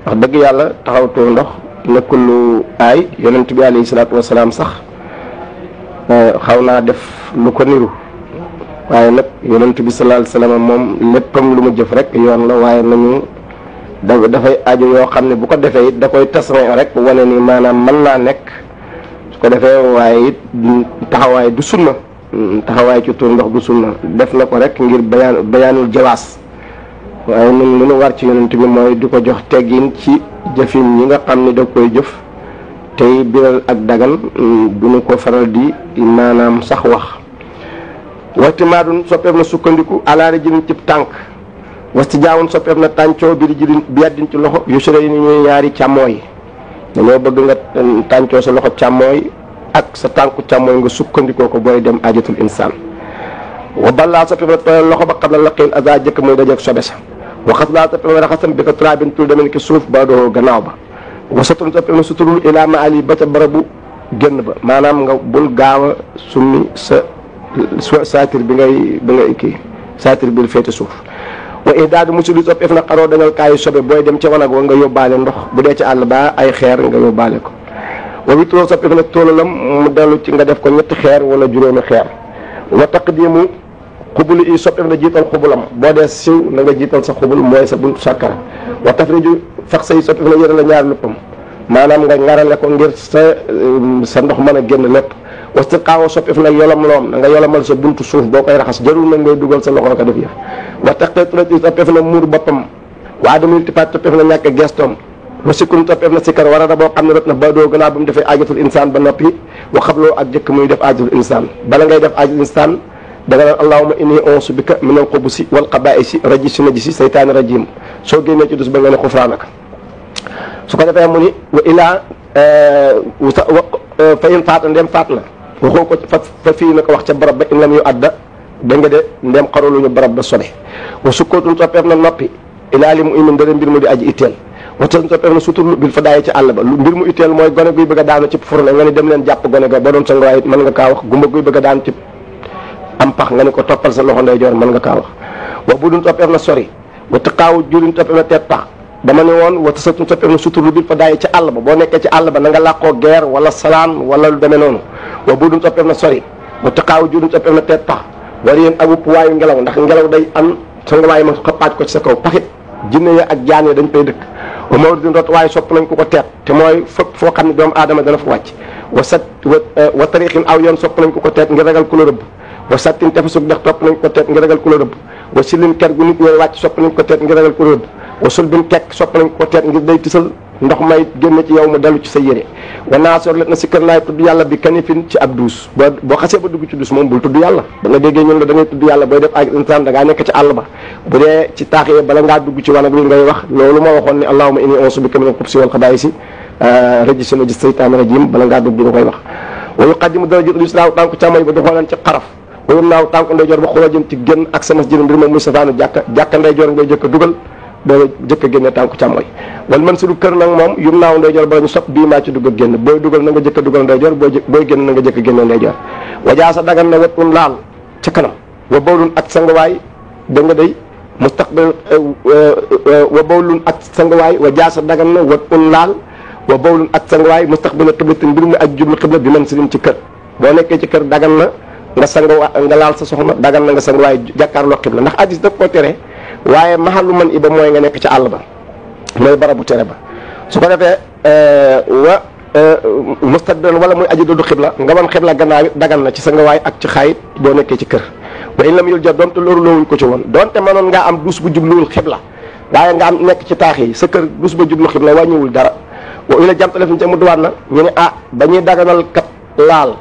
wax dëgg yàlla taxaw tuur ndox nekkul lu aay yonent bi alayhi salaatu wasalaam sax xaw naa def lu ko niru waaye nag yonent bi sallallahu alayhi wasallam moom léppam lu mu jëf rek yoon la waaye nañu dafay aju yoo xam ne bu ko defee it da koy tasrin rek wane ni maanaam mën naa nekk su ko defee waaye it taxawaay du sunna taxawaay ci tuur ndox du sunna def na ko rek ngir bayaanul jawaas waaye ñun li ñu war ci yonent bi mooy di ko jox teggin ci jëfin yi nga xam ne da koy jëf tey biral ak dagan du ñu ko faral di maanaam sax wax waxti maa dun soppeef na sukkandiku alaari jëriñ ci tànk wasti jaawun soppeef na tàncoo bi di jëriñ bi yaddin ci loxo yu sure yi ni ñuy ñaari càmmooy dañoo bëgg nga tàncoo sa loxo càmmooy ak sa tànku càmmooy nga sukkandikoo ko booy dem ajatul insaan wa balaa soppeef na tooyal loxo ba xam na laqil aza jëkk muy dajeeg sobe sa waxas laa soppeef na raxasam bi ko trabin tul demen ki suuf ba doo gannaaw ba wasatun soppeef na suturul ilaa ma ali ba ca barabu génn ba maanaam nga bul gaaw a summi sa saatir bi ngay kii saatir bi féete suuf wa ihdaadu musuli soppeef na xaroo dañal kaayu sobe booy dem ca wanag wa nga yóbbaale ndox bu dee ca àll ba ay xeer nga yóbbaale ko wa witroo soppeef na tóolalam mu dellu ci nga def ko ñetti xeer wala juróomi xeer wa taqdimu xubuli i soppeef na jiital xubulam boo dee siw na nga jiital sa xubul mooy sa buntu sàkkara wa tafriju fax say soppeef na yëre la ñaar luppam maanaam nga ngarale ko ngir sa ndox mën a génn lépp wasti xaawa soppeef nag yolam loom na nga yolamal sa buntu suuf boo koy raxas jarul nag ngay dugal sa loxo ko def yëf wa taqeetulati soppeef na muur boppam waa damul tipaat soppeef na ñàkk gestoom wa sikkun soppeef na sikkar war a boo xam ne rot na ba doo gannaaw ba mu defee ajatul insaan ba noppi wa xabloo ak jëkk muy def ajatul insaan bala ngay def ajatul insaan da nga naan allahumma inni a'uuzu bika minal xubusi wal xabaa'isi rajisi najisi saytaani rajim soo génnee ci dus ba nga ne xufraanaka su ko defee mu ni wa ilaa fa in faata ndem faat na waxoo ko fa fii na ko wax ca barab ba in lam yu adda da nga de ndem xaruluñu barab ba sobe wa sukkootun toppeef na noppi ilaa li mu imin dara mbir mu di aji itteel watan toppeef na suturlu bil fa daayi ci àll ba lu mbir mu itteel mooy gone guy bëgg a daanu ci furne nga ni dem leen jàpp gone ga ba doon sa ngwaay mën nga kaa wax gumba guy bëgg a daanu ci am pax nga ni ko toppal sa loxo ndeyjoor mën nga kaa wax wa bu dun toppeef na sori wa taqaawu julin toppeef na teet pax dama ne woon wa tasatun toppeef na suturlu bil fa daayi ci àll ba boo nekkee ci àll ba na nga làqoo geer wala salaan wala lu demee noonu wa bu dun toppeef na sori wa taqaawu julin toppeef na teet pax wala yéen ak wupp waayu ngelaw ndax ngelaw day am sa nga waaye ma xëppaaj ko ci sa kaw paxit jinne ya ak jaan ya dañ koy dëkk wa mawridin rot waaye sopp nañ ko ko teet te mooy fépp foo xam ne doomu aadama dana fa wàcc wa tariixin aw yoon sopp nañ ko teet ngir ragal ku la rëbb wa sattin tefesug dex topp nañ ko teet ngir ragal ku la rëbb wa silin ker gu nit ñooy wàcc sopp nañ ko teet ngir ragal ku la rëbb wa sulbin kekk sopp nañ ko teet ngir day tisal ndox may génn ci yow mu dellu ci sa yére wa naasor let na si kër naay tudd yàlla bi kanifin ci ab duus boo xasee ba dugg ci duus moom bul tudd yàlla da nga déggee ñun la da ngay tudd yàlla booy def ak insaan da ngaa nekk ci àll ba bu dee ci taax yi bala ngaa dugg ci wanag wi ngay wax loolu ma waxoon ne allahumma inni a'uuzu bika minal xubsi wal xabaa'isi rajisi seytaani rajim bala ngaa dugg nga koy wax wa yuqaddimu darajatul yusra tànku càmmoñ ba doxoo leen ci xaraf wa yumnaaw tànku ndeyjoor ba xurajin ci génn ak sa masjid mbir moom muy safaanu jàkka ndeyjoor ngay jëkk a dugal boo jëkk a génne tànku càmmoñ wala man sudu kër nag moom yum naaw ndeyjoor bala ñu sopp bii maa ci dugg ak génn booy dugal na nga jëkk a dugal ndeyjoor booy génn na nga jëkk a génne ndeyjoor wajaa sa dagan na wetun laal ca kanam wa bawlun ak sangawaay da nga day mustaqbil wa bawlun ak sangawaay wajaa sa dagan na wetun laal wa bawlun ak sangawaay mustaqbil qiblatin mbir mi ak jublu qibla bi man sidin ci kër boo nekkee ci kër dagan na nga laal sa soxna dagan na nga sangawaay jàkkaarloo qibla ndax addis daf ko tere waaye maxalu man iba mooy nga nekk ci àll ba mooy barabu tere ba su ko defee wa mustaqbil wala muy aji doodu xibla nga wan xibla gannaaw it dagan na ci sa nga waay ak ci xaayit boo nekkee ci kër wa in lam yul jot doonte loolu loowuñ ko ci woon doonte mënoon ngaa am dus bu jubluwul xibla waaye nga am nekk ci taax yi sa kër dus ba jublu xibla wàññiwul dara wa ila jamtalef ni ca mu duwaat na ñu ne ba ñuy daganal kat laal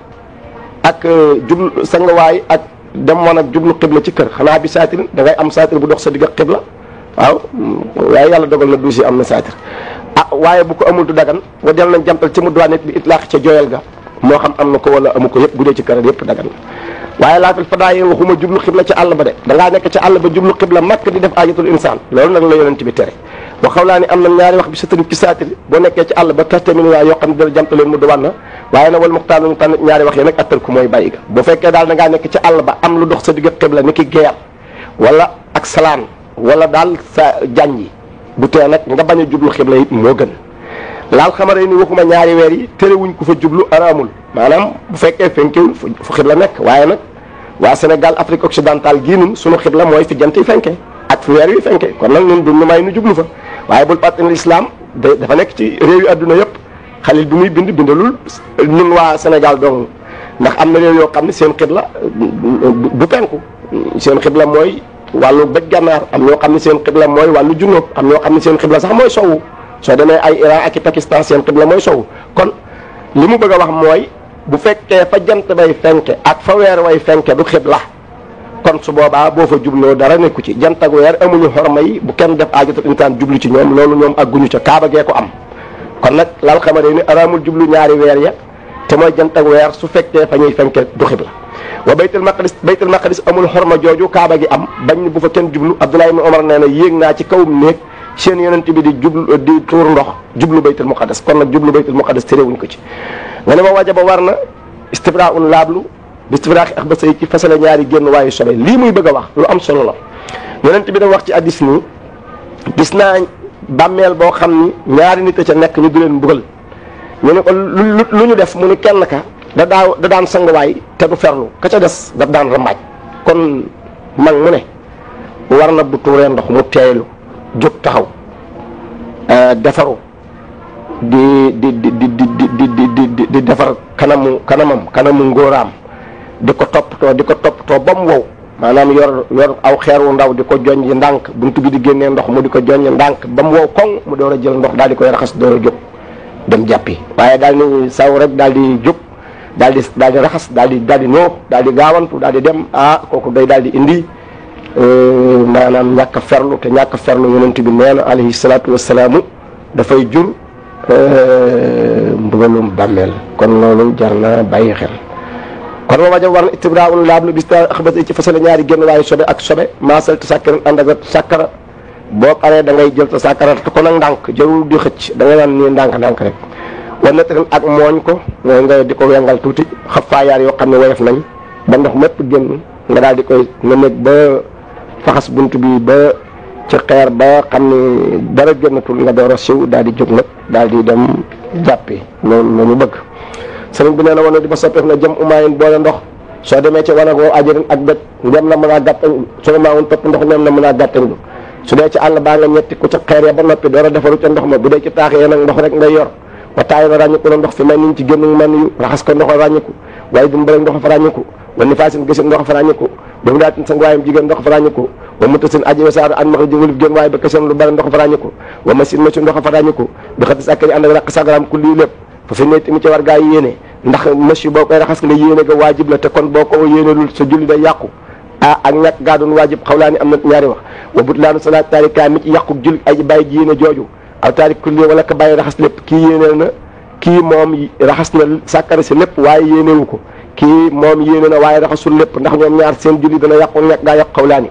ak jublu sa nga waay ak dem woon ak jublu xibla ci kër xanaa bi saatir da ngay am saatir bu dox sa digg ak xibla waaw waaye yàlla dogal na duus yi am na saatir waaye bu ko amul du dagan wa del nañ jamtal ci mu duwaa nit bi itlaax ca jooyal ga moo xam am na ko wala amu ko yëpp bu dee ci kër yëpp dagan na waaye laafil fadaa yi waxuma jublu xibla ci àll ba de da ngaa nekk ci àll ba jublu xibla makk di def aajatul insaan loolu nag la yonent bi tere wa xawlaa ni am na ñaari wax bi sa tënk ci saatir boo nekkee ci àll ba tastamini waa yoo xam ne dala jamtaleen mu duwaan na waaye nag wal muxtaar nañu tànn ñaari wax yi nag attal ku mooy bàyyi ga bu fekkee daal da ngaa nekk ci àll ba am lu dox sa digg xibla ni ki geer wala ak salaan wala daal sa janj bu tee nag nga bañ a jublu xibla it moo gën laal xamare ni waxuma ñaari weer yi terewuñ ko fa jublu araamul maanaam bu fekkee fenkewul fu xibla nekk waaye nag waa Sénégal Afrique occidentale gii nun sunu xibla mooy fi jant yi fenke ak fi weer yi fenke kon nag nun duñu may nu jublu fa waaye bul fàtte ne l'islam dafa nekk ci réew yi adduna yëpp xalil bi muy bindalul nun waa Sénégal dong ndax am na réew yoo xam ne seen xibla du penku seen xibla mooy wàllu bëj gànnaar am ñoo xam ne seen xibla mooy wàllu junnóob am ñoo xam ne seen xibla sax mooy sowu soo demee ay Iran ak i Pakistan seen xibla mooy sowu kon li mu bëgg a wax mooy bu fekkee fa jant bay fenke ak fa weer way fenke du xibla kon su boobaa boo fa jubloo dara nekku ci jant ak weer amuñu xorma yi bu kenn def aajatul insaan jublu ci ñoom loolu ñoom agguñu ca kaaba gee ko am kon nag lal xamare ni araamul jublu ñaari weer ya te mooy jant ak weer su fekkee fa ñuy fenke du xibla wa baytul maqdis amul xorma jooju kaaba gi am bañ bu fa kenn jublu Abdullah ibn Umar nee na yéeg naa ci kawum néeg seen yonent bi di tuur ndox jublu baytul muqaddas kon nag jublu baytul muqaddas terewuñ ko ci nga ne ma wajaba war na istifraun laablu bi istifraaxi ax ba say ci fasale ñaari génn waayu sobe lii muy bëgg a wax lu am solo la yonent bi dafa wax ci addis nii gis naa bàmmeel boo xam ni ñaari nit a ca nekk ñu di leen mbugal ñu ne ko lu ñu def mu ni kenn ka da daan sanguwaay te du ferlu ka ca des daf daan rambaaj kon mag mu ne war na bu tuuree ndox mu teeylu jóg taxaw defaru di defar kanamu ngóoraam di ko toppatoo ba mu wow maanaam yor aw xeer wu ndaw di ko joññi ndànk buntu bi di génnee ndox mu di ko joññi ndànk ba mu wow koŋ mu door a jël ndox daal di koy raxas door a jóg dem jàppi waaye daal ni saw rek daal di jóg daal di raxas daal di noox daal di gaawantu daal di dem kooku day daal di indi maanaam ñàkk a ferlu te ñàkk a ferlu yonent bi nee na alayhi salaatu wasalaamu dafay jur mbugalum bàmmeel kon loolu jar na bàyyi xel kon ma wajab war na istibraa'un laablu bis ta xabas ci fasale ñaari génn waaye sobe ak sobe maasal te sàkkaran ànd ak sàkkara boo paree da ngay jël sa sàkkara te ko nag ndànk jarul di xëcc da ngay naan nii ndànk rek war na tamit ak mooñ ko mooy nga di ko wengal tuuti xaf faayaar yoo xam ne woyof nañ ba ndox mépp génn nga daal di koy nga nekk ba faxas bunt bi ba ci xeer ba xam ne dara génnatul nga door a siw daal di jóg nag daal di dem jàppi loolu la ñu bëgg sëriñ bi nee na wana di ba soppeef na jëm umaayin boole ndox soo demee ci wanag woo ajarin ak doj ndem na mën a gàttañ soo maawun topp ndox ndem na mën a gàttañ su dee ci àll baa nga ñetti ku ca xeer ya ba noppi door a defaru ca ndox ma bu dee ci taax yee nag ndox rek ngay yor wa taay na ràññiku na ndox fi may niñ ci génn man yu raxas ko ndox ràññiku waaye dun bëri ndox fa ràññiku wa ni faasin gësin ndox fa ràññiku ba mu daatin sang waayam jigéen ndox fa ràññiku wa mu tasin aji wasaaru an max jëngalif génn waaye ba kësam lu bëri ndox fa ràññiku wa masin masu ndox fa ràññiku bi xatis akkari ànd ak raq sagaram ku lii lépp fa fi ne tamit ci war gaa yi yéene ndax monsieur boo koy raxas nga yéene ga waajib la te kon boo ko yéenelul sa julli day yàqu ak ñàkk gaa doon waajib xawlaa ni am na ñaari wax wa butlaanu salaat taarika mi ci yàqu julli ay bàyyi ji yéene jooju aw taarik kulli wala ka bàyyi raxas lépp kii yéeneel na kii moom raxas na sàkkara si lépp waaye yéenewu ko kii moom yéene na waaye raxasul lépp ndax ñoom ñaar seen julli dana yàqu ñàkk gaa yàqu xawlaa ni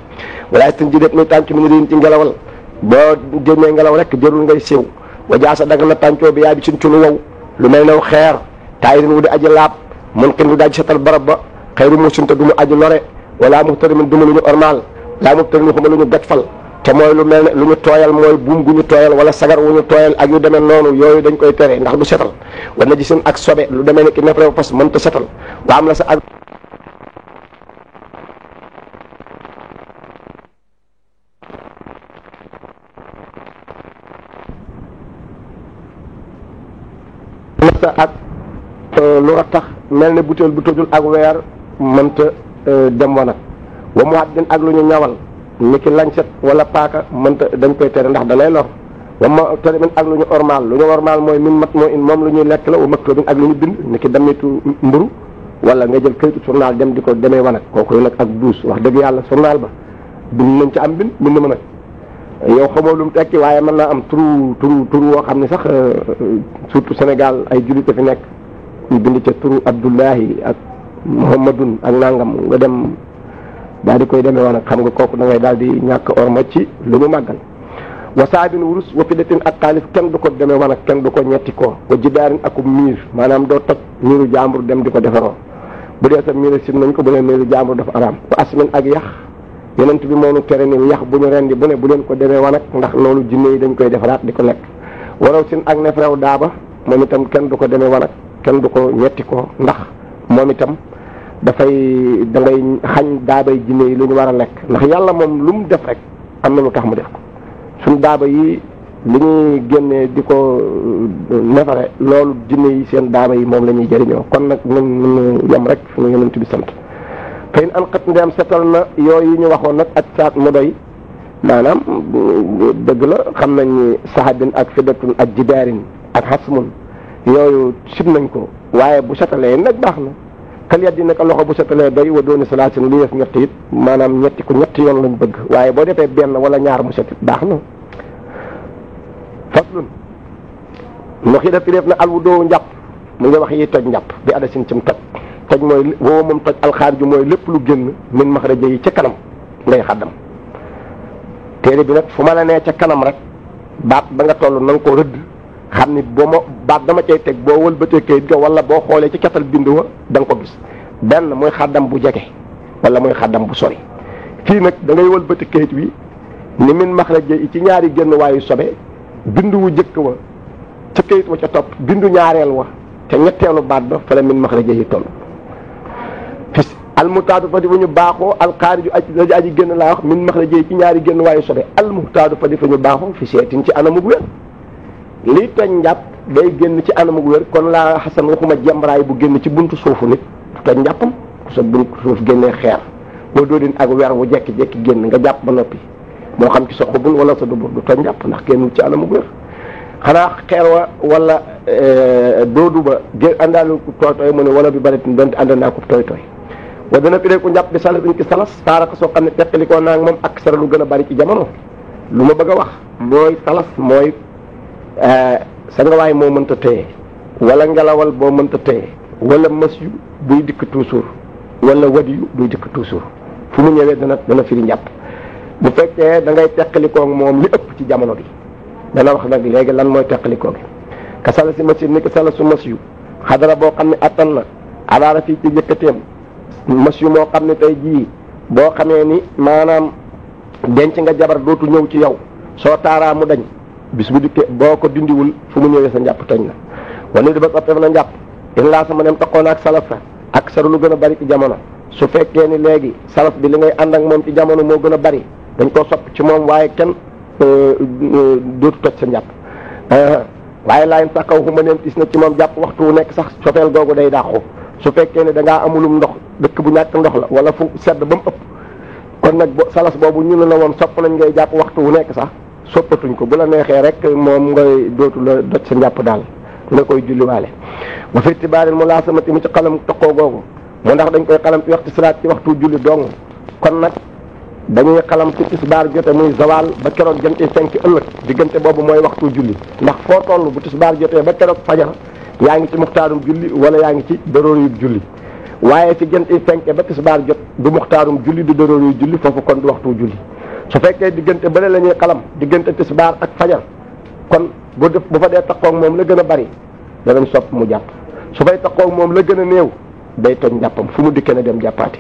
walaay stan ji déet muy tànc mi ne diin ci ngelawal boo génnee ngelaw rek jërul ngay siiw wa jaasa danga na tàncoo bi yaa bi suñ cunu wow lu mel new xeer taayirin wu di aji laab mun kin wu di aji setal barab ba xëyru mu sunta du mu aji lore wala muxtarimin du mu lu ñu ormal laa muxtarimin xuma lu ñu gatfal te mooy lu mel ne lu ñu tooyal mooy buum gu ñu tooyal wala sagar wu ñu tooyal ak yu demee noonu yooyu dañ koy tere ndax du setal wala ji seen ak sobe lu demee ne ki nefrew fas mënta setal wa am la sa ak lu tax mel ne butéel bu tojul ak weer mënta dem wanag wa mu haddin ak lu ñu ñawal ni ki lancet wala paaka mënta dañ koy tere ndax danay lor wa ma tere min ak lu ñu ormal mooy min mat moo in moom lu ñuy lekk la wa maktubin ak lu ñu bind ni ki damitu mburu wala nga jël këyitu journal dem di ko demee wanag kooku nag ak duus wax dëgg yàlla journal ba bind nañ ci am bind ma nag yow xamoo lu mu tekki waaye mën naa am turu woo xam ne sax surtout Sénégal ay jullit fi nekk ñu bind ca turu Abdullahi ak Muhammadun ak nangam nga dem daal di koy demee woon xam nga kooku da ngay daal di ñàkk orma ci lu mu màggal wasaabin wurus wa fidatin ak xaalis kenn du ko demee woon ak kenn du ko ñetti ko wa jidaarin akum miir maanaam doo toj miiru jàmbur dem di ko defaroo bu dee sa miir sim nañ ko bu dee miiru jàmbur dafa araam wa asmin ak yax yenent bi moonu tere ni yax bu ñu rendi bu ne bu leen ko demee woon ak ndax loolu jinne yi dañ koy defaraat di ko lekk waraw sin ak nefrew daaba moom itam kenn du ko demee woon ak kenn du ko ñetti ko ndax moom itam dafay da ngay xañ daabay jinne yi lu ñu war a lekk ndax yàlla moom lu mu def rek am na lu tax mu def ko suñ daaba yi li ñuy génnee di ko nefare loolu jinne yi seen daaba yi moom la ñuy jëriñoo kon nag mun yem rek fu nu yonent bi sant fa in an xat ndeem setal na yooyu yi ñu waxoon nag ak saat mu doy maanaam dëgg la xam nañ ni sahabin ak fidatun ak jidaarin ak xasmun yooyu sib nañ ko waaye bu setalee nag baax na kal yat di naka loxo bu setalee doy wa dooni salaasin lu def ñett it maanaam ñetti ko ñetti yoon lañ bëgg waaye boo defee benn wala ñaar mu set it baax na faslun ndox yi daf fi def na alwu doo njàpp mu ngi wax yi toj njàpp bi adasin cim toj mooy woo moom toj alxaariju mooy lépp lu génn min maxraja yi ca kanam ngay xaddam téere bi nag fu ma la nee ca kanam rek baat ba nga toll na nga ko rëdd xam ni boo ma baat dama cay teg boo wëlbatee kayit ga wala boo xoolee ci catal bind wa da nga ko gis benn mooy xaddam bu jege wala mooy xaddam bu sori fii nag da ngay wëlbati kayit wi ni min maxraja yi ci ñaari génn waayu sobe bindu wu jëkk wa ca kayit wa ca topp bindu ñaareel wa te ñetteelu baat ba fa la min maxraja yi toll almuhtaadu fa di fa ñu baaxoo alxaariju aji génn laa wax min maxraja yi ci ñaari génn waayu sobe almuhtaadu fa di fa ñu baaxoo fi seetin ci anamug wér lii toj njàpp day génn ci anamug wér kon laa xasan waxuma jembraay bu génn ci buntu suufu nit toj njàppam sa buntu suuf génnee xeer boo doodin ak weer wu jekki-jekki génn nga jàpp ba noppi moo xam ci sa xubun wala sa dubur du toj njàpp ndax génnul ci anamug wér xanaa xeer wa wala doodu ba gé àndaalu ko tooy tooy mu ne wala bi baritin donte ànd naa ko tooy tooy wa dana fi ku njàpp bi salatin ki salas saaraka soo xam ne teqalikoo naa moom ak sara lu gën a bari ci jamono lu ma bëgg a wax mooy salas mooy sa nga waay moo mënta téye wala ngelawal boo mënta téye wala mës yu buy dikk toujours wala wadi yu buy dikk toujours fu mu ñëwee dana firi njàpp. bu fekkee da ngay teqalikoo moom li ëpp ci jamono bi dana wax nag léegi lan mooy teqalikoo gi ka sala si machine ni ko sala su mas yu xadara boo xam ne attan na alaara fii ci yëkkateem mas yu moo xam ne tey jii boo xamee ni maanaam denc nga jabar dootu ñëw ci yow soo taaraa mu dañ bis bu dikkee boo ko dindiwul fu mu ñëwee sa njàpp toñ na wala di ba soppeef na njàpp in laa sama dem taxoon ak salaf sa ak saru lu gën a bari ci jamono su fekkee ni léegi salaf bi li ngay ànd ak moom ci jamono moo gën a bari dañ koo sopp ci moom waaye kenn dootu toj sa njàpp waaye laayin sax kaw xuma neen tis na ci moom jàpp waxtu wu nekk sax sofeel googu day dàqu su fekkee ne da ngaa amulum ndox dëkk bu ñàkk ndox la wala fu sedd ba mu ëpp kon nag salas boobu ñu ne la woon sopp nañ ngay jàpp waxtu wu nekk sax soppatuñ ko bu la neexee rek moom ngay dootu la doj sa njàpp daal nga koy julliwaale ba fi tibaaril mu laa samati mu ci xalam toqoo googu mu ndax dañ koy xalam ci waxtu salaat ci waxtu julli dong kon nag dañuy xalam ci tisbaar jote muy zawal ba keroog jënte fenk ëllëg diggante boobu mooy waxtu julli ndax foo toll bu tisbaar jotee ba keroog fajar yaa ngi ci muxtaarum julli wala yaa ngi ci dorooriyub julli waaye fi jënte fenk ba tisbaar jot du muxtaarum julli du dorooriyub julli foofu kon du waxtu julli su fekkee diggante bële la ñuy xalam diggante tisbaar ak fajar kon bu fa dee taxaw moom la gën a bari danañ sopp mu jàpp su fay taxaw moom la gën a néew day toj jàppam fu mu dikkee na dem jàppaati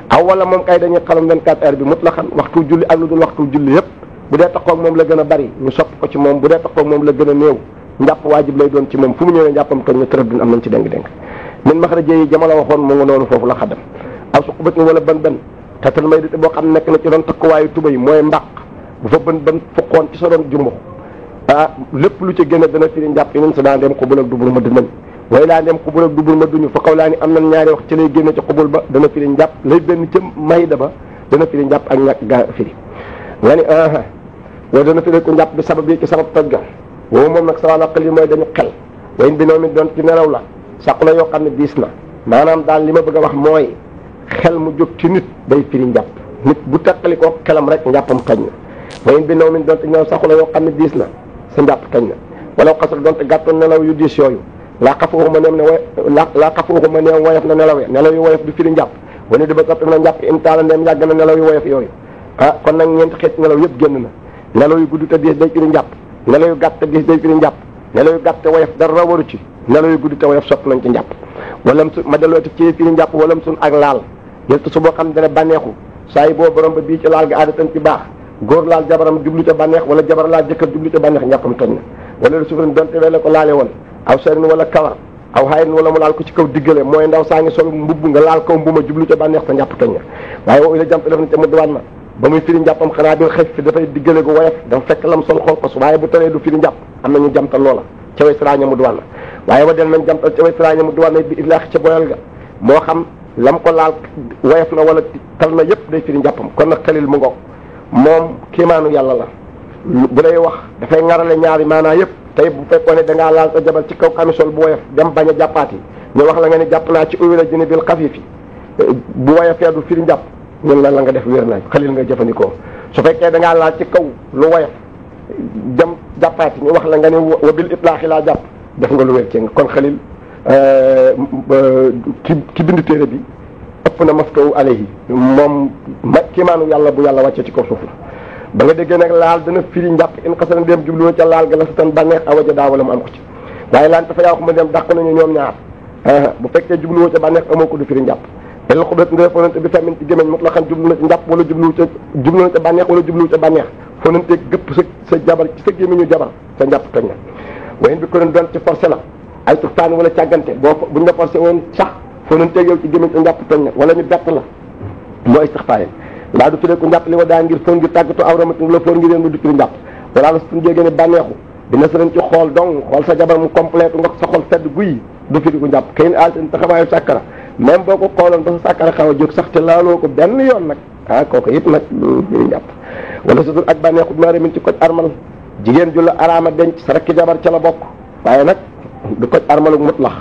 aw wala moom kay dañuy xalam 24 heures bi mutlaqan waxtu julli ak lu dul waxtu julli yépp bu dee taxaw moom la gën a bari ñu sopp ko ci moom bu dee taxaw moom la gën a néew njàpp waajib lay doon ci moom fu mu ñëwee njàppam toj na tërëb din am nañ ci déng-déng min maxraje yi jamono waxoon mu nga noonu foofu la xaddam aw suqubat ni wala bën tatal may dite boo xam nekk na ci doon takkuwaayu tubay mooy mbaq bu fa bën fuqoon ci sa doon jumbo lépp lu ci gën a dana firi njàpp yi sa daan dem xubul ak dubul ma dinañ way laa dem xubul ak dubul ma duñu fa xaw laa ni am nañ ñaari wax ci lay génne ci xubul ba dana firi njàpp lay benn ca mayda ba dana firi njàpp ak ñàkk gaa firi nga ni way dana firi ko njàpp bi sabab yi ci sabab toj ga woowu moom nag sawala xel yi mooy dañu xel wayn bi noom it doon ci nelaw la sàqu la yoo xam ne diis na maanaam daal li ma bëgg a wax mooy xel mu jóg ci nit day firi njàpp nit bu teqali ko xelam rek njàppam toj na wayn bi noom it doon te ñëw sàqu la yoo xam ne diis na sa njàpp toj na wala xasal doon te gàttoon nelaw yu diis yooyu laa xafuuxuma neem ne laa xafuuxuma neem woyof na nelaw ya nelaw yu woyof du firi njàpp wala di ba soppi na njàpp imtaala ndeem yàgg na nelaw yu woyof yooyu kon nag ñeenti xeet nelaw yëpp génn na nelaw yu gudd te diis day firi njàpp nelaw yu gàtt te diis day firi njàpp nelaw yu gàtt te woyof dara waru ci nelaw yu gudd te woyof sopp nañ ci njàpp walam su ma delloo ci firi njàpp walam sun ak laal yëltu su boo xam ne dana bànneexu saa yi boo borom ba bii ci laal ga aadatan ci baax góor laal jabaram jublu ca bànneex wala jabar laal jëkkër jublu ca bànneex njàppam toj na wala lu sufrin donte wele ko laale woon aw sarin wala kawar aw xayin wala mu laal ko ci kaw diggale mooy ndaw saa ngi sol mbubb nga laal kaw mbuma jublu ca bànneex sa njàpp toj na waaye woo ila jàmp def na ca mu duwaan ma ba muy firi njàppam xanaa bi xëf fi dafay diggale gu woyof dafa fekk lam sol xool ko su waaye bu tawee du firi njàpp am nañu jàmtal loola ca way siraaña mu duwaan na waaye wa del nañ jàmtal ca way siraaña mu duwaan na bi ilaax ca boyal ga moo xam lam ko laal woyof na wala tal na yépp day firi njàppam kon nag xalil mu ngoog moom kiimaanu yàlla la bu lay wax dafay ŋarale ñaari maanaa yépp tey bu fekkoon ne dangaa laal sa jabar ci kaw camisole bu woyof dem bañ a jàppaati ñu wax la nga ne jàpp naa ci uwila jëni bil xafiifi bu woyofee du firi njàpp ñun la nga def wér na xalil nga jëfandikoo su fekkee dangaa laal ci kaw lu woyof dem jàppaati ñu wax la nga ne wa bil itlaaxi laa jàpp def nga lu wér ci nga kon xalil ki bind téere bi ëpp na maftahu alayhi moom kiimaanu yàlla bu yàlla wàcce ci kaw suuf la ba nga déggee nag laal dana firi njàpp in xasana dem jublu ca laal ga la sa tan bànneex awaja daa wala mu am ko ci waaye laan dafa yaa wax ma dem dàq nañu ñoom ñaar bu fekkee jubluwoo ca bànneex amoo ko du firi njàpp el xudat nga fonante bi famin ci gémmiñ mut la xam jublu na ci njàpp wala jublu na ca bànneex wala jubluwu ca bànneex fonante gëpp sa jabar ci sa gémmiñu jabar sa njàpp toj na wayen bi ko doon doon ci forcé la ay tuxtaan wala càggante buñ la forcé woon sax fonanteeg yow ci gémmiñ sa njàpp toj na wala ñu bett la mooy istixfaaye ndaa du firee ko njàpp li wa daa ngir foon ngir tàggatoo awramatin la foon ngir yéen mu du firi njàpp wala la suñ jéegée ne bànneexu dina sëran ci xool donc xool sa jabar mu complété nga sa xol sedd guy du firi ko njàpp kay alten taxawaayu sàkkara même boo ko xooloon ba sa sàkkara xaw a jóg sax te laaloo ko benn yoon nag kooku it nag du firi njàpp wala sudur ak bànneexu bi ma remin ci koj armal jigéen ju la araama denc sa rakki jabar ca la bokk waaye nag du koj armalu mutlax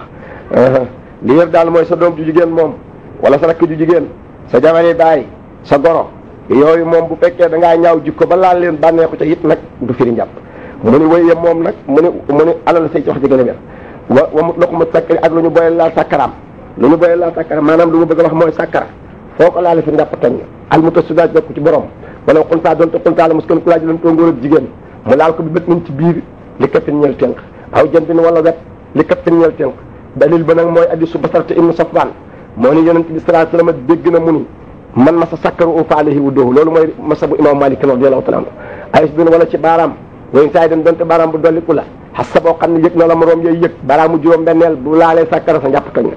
li yër daal mooy sa doom ju jigéen moom wala sa rakki ju jigéen sa jabari baay sa goro yooyu moom bu fekkee da ngaa ñaaw jikko ba laal leen bànneexu ca it nag du firi njàpp mu ni wéye moom nag mu ni alal say ci wax ji gën a wér wa mu loxuma sakkari ak lu ñu boyal laal sàkkaraam lu ñu boyal laal sàkkaraam maanaam lu mu bëgg a wax mooy sàkkara foo ko laale fi njàpp toj na almutasudaaj bokk ci borom wala xuntaa doonte xuntaa la muskan ku laaj lan too ngóor ak jigéen mu laal ko bi bët nañ ci biir li kaffin ñeel tënk aw jëndin wala wet li kaffin ñeel tënk dalil ba nag mooy hadiisu Basrata ibnu Safwaan moo ni yonent bi sallallahu alayhi wasallam dégg na mu ni man masa sakkaru u fa alayhi wuduhu loolu mooy masabu imam Malik radiyallahu ta'ala anhu ayis bin wala ci baaraam wayn saay den donte baaraam bu dolliku la xasa boo xam ne yëg na la moroom yooyu yëg baaraamu juróom benneel bu laalee sàkkara sa njàpp toj na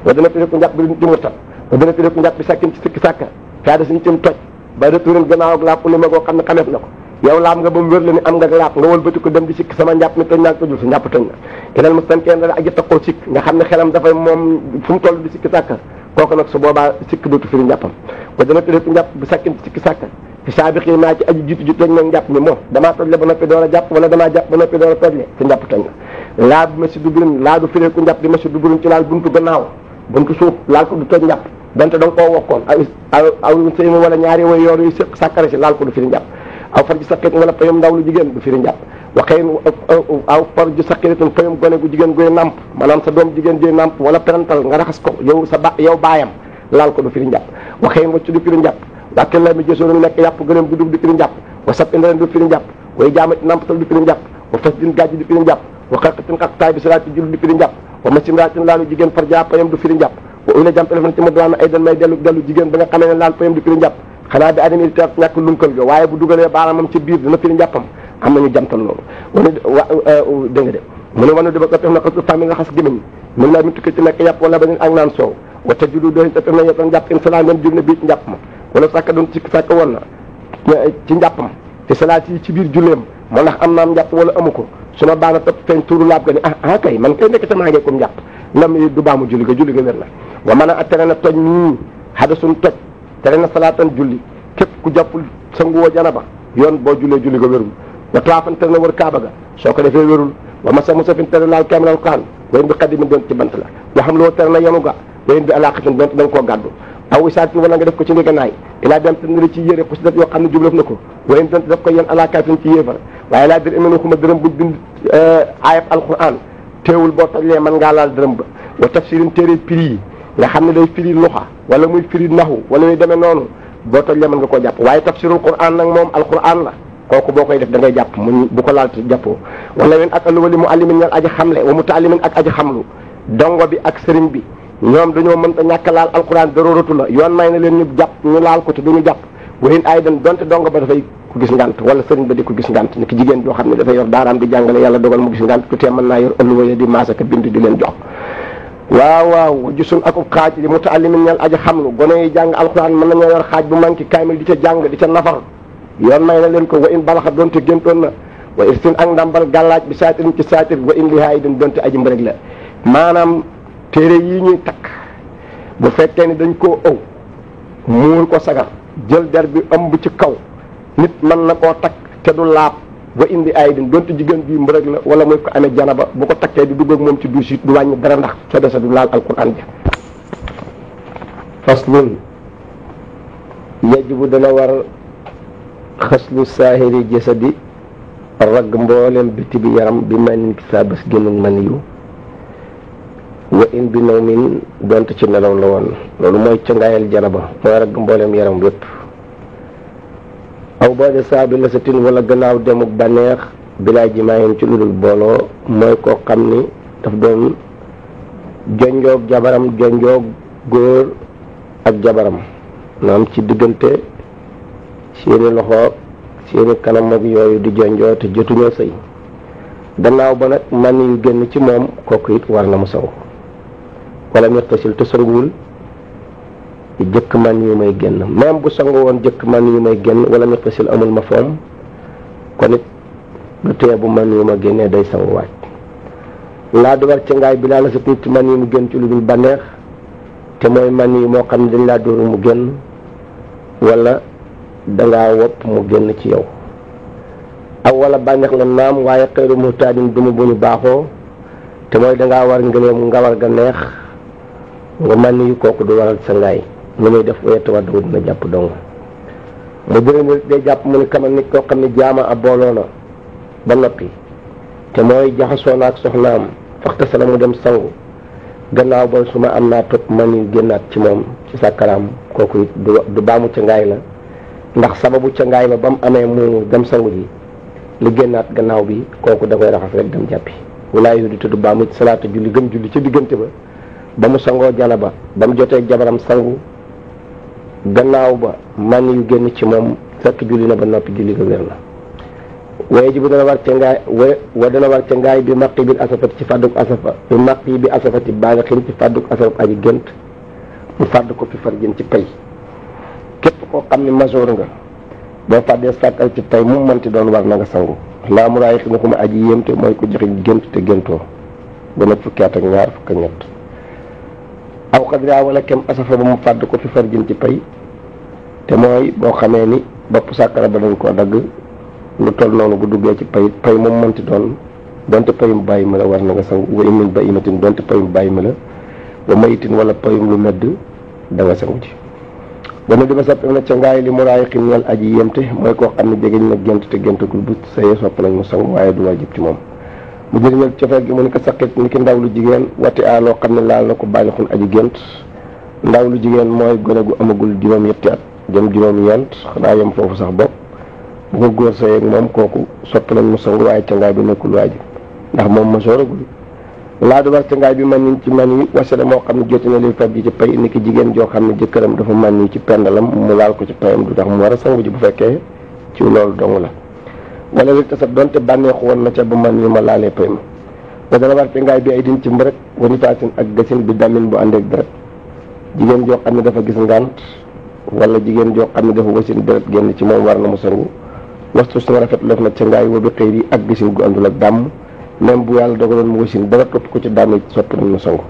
wa dana tëdee ko njàpp bi ci murtat wa dana tëdee ko njàpp bi sàkkin ci sikki sàkka kaa da suñu cim toj ba retourén gannaaw ak laab uli ma goo xam ne xameef na ko yow laab nga ba mu wér la ni am nga laab nga wëlbati ko dem di sikk sama njàpp mi toj naag tojul sa njàpp toj na ilal mustankeen da aji taqoo sikk nga xam ne xelam dafay moom fu mu toll di sikki sàkka kooku nag su boobaa sikk dootu firi njàppam wa dana tëdee ko njàpp bi sàkkin ci sikki sàkka ci saabiqi naa ci aji jiitu ji toj nag njàpp mi moom damaa tojle ba noppi door a jàpp wala damaa jàpp ba noppi door a tojle sa njàpp toj na laa bi ma si dugurin laa du firee ku njàpp di ma si dugurin ci laal buntu gannaaw buntu suuf laal ko du toj njàpp donte da nga koo wokkoon aw sëy wala ñaari way yoor yu sëq sàkkara si laal ko du firi njàpp aw far ji saqit wala payam ndaw lu jigéen du firi njàpp waxee aw far ji saqiritun payam gone gu jigéen guy nàmp maanaam sa doom jigéen guy nàmp wala perantal nga raxas ko yow baayam laal ko du firi njàpp waxee waccu du firi njàpp wàkke la mi jësoon nekk yàpp gëneem gu dug du firi njàpp wa sab indaren du firi njàpp way jaamati nàmpatal du firi njàpp wa fas din gàjj du firi njàpp wa xarqatin xaqtaay bi salaati jul du firi njàpp wa masimraatin laalu jigéen far jaa payam du firi njàpp wa uy la jàm téléphone ci ma duwaana ay dan may dellu jigéen ba nga xamee ne laal payam du firi njàpp xanaa bi adami te ñàkk lunkal ga waaye bu dugalee baaraamam ci biir dina firi njàppam am nañu jamtal loolu wane dégg nga de mu ne wanu deba ko tef na ko famille nga xas gémmiñ min laa mi tukki ci nekk yàpp wala bañu ak naan soow wa tajudu doon te tef na yettan njàpp in sala ngeen jur ne bii ci njàpp ma wala sàkka doon ci sàkka woon na ci njàppam te salaat yi ci biir julleem moo ndax am naam njàpp wala amu ko su ma baana topp feeñ tuuru laab ga ni kay man kay nekk tamaa ngee comme njàpp lam yi du baamu julli ga wér na wa mën a tere na toj nii hadasun toj tere na salaatan julli képp ku jàppul sanguwoo janaba yoon boo jullee julli ga wérul wa tawaafan tere na wër kaaba ga soo ko defee wérul wa masa musafin tere laal kaamil alquran wayen bi xadimin doon ci bant la wa xam loo tere na yenu ga wayen bi alaqatin doon da nga koo gàddu aw isaatin wala nga def ko ci ndiganaay ilaa dem te nari ci yére xusidat yoo xam ne jublef na ko wayen doon def ko yéen alakaatin ci yéefar waaye laa dër imenu xuma dërëm buñ bind ayab alquran teewul boo tojlee mën ngaa laal dërëm ba wa tafsirin téere prix yi nga xam ne day firi luxa wala muy firi naxu wala muy demee noonu boo tojlee mën nga koo jàpp waaye tafsirul quran nag moom alquran la kooku boo koy def da ngay jàpp mu bu ko laal te jàppoo wala wen ak alluwali mu alimin ñal aji xamle wa mutaalimin ak aji xamlu dongo bi ak sëriñ bi ñoom dañoo mënta ñàkk laal alquran daruratu la yoon may na leen ñu jàpp ñu laal ko te duñu jàpp wayen ay dan donte dongo ba dafay ku gis ngant wala sëriñ ba di ko gis ngant ni ki jigéen joo xam ne dafay yor daaraam di jàngale yàlla dogal mu gis ngant ku tee mën naa yor alluwa di maasaka bind di leen jox waaw gisul akub xaaj li mutaallimin ñal aji xamlu gone yi jàng alquran mën nañoo yor xaaj bu manqué kaamil di ca jàng di ca nafar yoon may na leen ko wa in balaxa doonte géntoon na wa irsin ak ndambal gàllaaj bi saatirin ci saatir wa in lihaay din doonte aji mbërëg la maanaam téere yi ñuy takk bu fekkee ni dañ koo ëw muur ko sagar jël der bi ëmb ci kaw nit mën na koo takk te du laab wa indi ay din doonte jigéen bi mbërëg la wala muy ko amee janaba bu ko takkee di dugg ak moom ci duus it du wàññi dara ndax soo dese du laal alquran ja faslun yajibu dana war xaslu saahiri jasadi ragg mboolem biti bi yaram bi manin ki saa bés génnul man yu wa in bi naw min donte ci nelaw la woon loolu mooy cangaayal janaba mooy ragg mboolem yaram wépp aw boode saa bi la sa tin wala gannaaw demuk bànneex bilaa jimaayin ci lu dul booloo mooy koo xam ni daf doon jonjoog jabaram jonjoog góor ak jabaram naam ci diggante seeni loxo seeni kanam ak yooyu di jonjoo te jotuñoo sëy gannaaw ba nag man yu génn ci moom kooku it war na mu sangu wala ñettasil te sanguwul jëkk man yu may génn même bu sangu woon jëkk man yu may génn wala ñettasil amul ma foom kon it du tee bu man yu ma génnee day sanguwaat laa du war ca ngaay bi laa la sa nit man yu mu génn ci lu dul bànneex te mooy man yu moo xam ne dañ laa dóoru mu génn wala dangaa wopp mu génn ci yow aw wala bànneex la naam waaye xëyru muhtaadin dumu bu ñu baaxoo te mooy dangaa war ngëleem nga war ga neex nga man yu kooku du waral sa ngaay lu muy def wayetta wa daw dina jàpp dong mu bëri ni day jàpp mu ni kamal nit koo xam ne jaama a booloo na ba noppi te mooy jaxasoo na ak soxnaam faxtasala mu dem sangu gannaaw ba su ma am naa topp man yu génnaat ci moom ci sàkkaraam kooku it du baamu ca ngaay la ndax sababu ca ngaay ba ba mu amee mu dem sangu ji li génnaat gannaaw bi kooku da koy raxas rek dem jàppi walaay yu di tudd baamu it salaata julli gëm julli ca diggante ba mu sangoo janaba ba mu jotee jabaram sangu gannaaw ba man yu génn ci moom fekk julli na ba noppi julli ga wér na waaye ji bu dana war ca ngaay wa dana war ca ngaay bi maqi bi asafati ci fàdduk asafa bi maqi bi asafati baa nga xin ci fàdduk asafa aji gént mu fàdd ko fi farjin ci pay képp koo xam ne masoor nga boo fàddee sàkkal ci pay mu mënti doon war na nga sangu laa mu raay xina ko ma aji yéemte mooy ko joxe gént te géntoo ba nag fukki at ak ñaar fukk ak ñett aw xadra wala kem asafa ba mu fàdd ko fi farjin ci pay te mooy boo xamee ni bopp sàkkara ba dañ koo dagg lu toll noonu bu duggee ci pay moom mënti doon donte payum bàyyi ma la war na nga sangu wa imin ba imatin donte payum bàyyi ma la wa mayitin wala payum lu medd da nga sangu ci ba ne dima soppe na ca ngaay li mu raay xin ñel aji yéemte mooy koo xam ne jegeñ na gént te géntagul bu saye sopp nañ mu sangu waaye du wajib ci moom mu jëriñal cofeel gi mu ni ko saqit ni ki ndaw lu jigéen wati a loo xam ne laal na ko baalixun aji gént ndaw lu jigéen mooy gone gu amagul juróom-ñetti at jëm juróom-ñeent xanaa yem foofu sax bopp bu ko góor sayeeg moom kooku sopp nañ mu sangu waaye cangaay bi nekkul waajib ndax moom ma sooragul laa du war cangaay bi man ni ci man yi wasale moo xam ne jotti na li fab ji ci pay ni ki jigéen joo xam ne jëkkëram dafa man yi ci pendalam mu laal ko ci payam du tax mu war a sangu ji bu fekkee ci loolu dong la wala li tasab donte bànneexu woon na ca ba man yi ma laalee pay ma ba dana war cangaay bi ay din ci mbërëk wani faasin ak gasin bi damin bu àndeek deret jigéen joo xam ne dafa gis ngànt wala jigéen joo xam ne dafa wasin deret génn ci moom war na mu sangu waxtu su rafet lof na ca ngaay wa bi xëy yi ak gisin gu àndul ak dàmm même bu yàlla dogaloon mu wasin dara topp ko ci dàmm yi sopp nañ mu sangu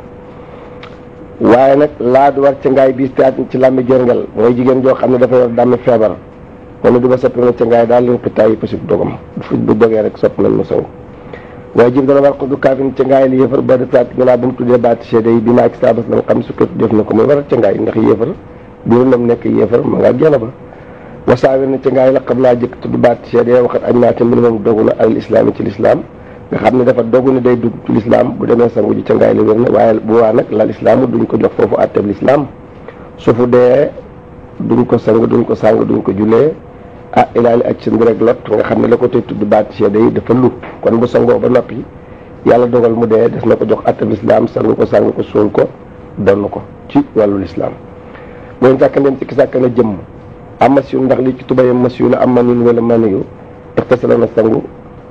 waaye nag laa du war ca ngaay bi ci làmmi jorngel mooy jigéen joo xam ne dafa yor dàmmi feebar wala du ma sopp na ca ngaay daal leen xitaay yi pasib dogam bu dogee rek sopp nañ mu sangu waaye jib dana war ko du kaafin ca ngaay li yéefar ba de saat gannaaw ba mu tuddee baati seede yi bi maa ci saabas la nga xam sukkat def na ko muy waral ca ngaay ndax yéefar biiru nam nekk yéefar ma ngaa génn ba wasaawir na ca ngaay la xam laa jëkk tudd baati seede waxat añ naa te mbir moom dogu na al islaam ci lislaam nga xam ne dafa dogu ne day dugg ci lislaam bu demee sangu ji ca ngaay la wér na waaye bu waa nag lal islaamu duñ ko jox foofu àtteb lislaam su fu dee duñ ko sang duñ ko sàng duñ ko jullee ilaali aj seen bi rek lot nga xam ne la ko tey tudd baati seede yi dafa lu kon bu sangoo ba noppi yàlla dogal mu dee des na ko jox àtteb lislaam sang ko sàng ko suul ko donn ko ci wàllu lislaam mooy sàkkandeen ci ki sàkkana jëmm am masiyu ndax li ci tubayam masiyu la am manin wala maniyu ixtasala na sangu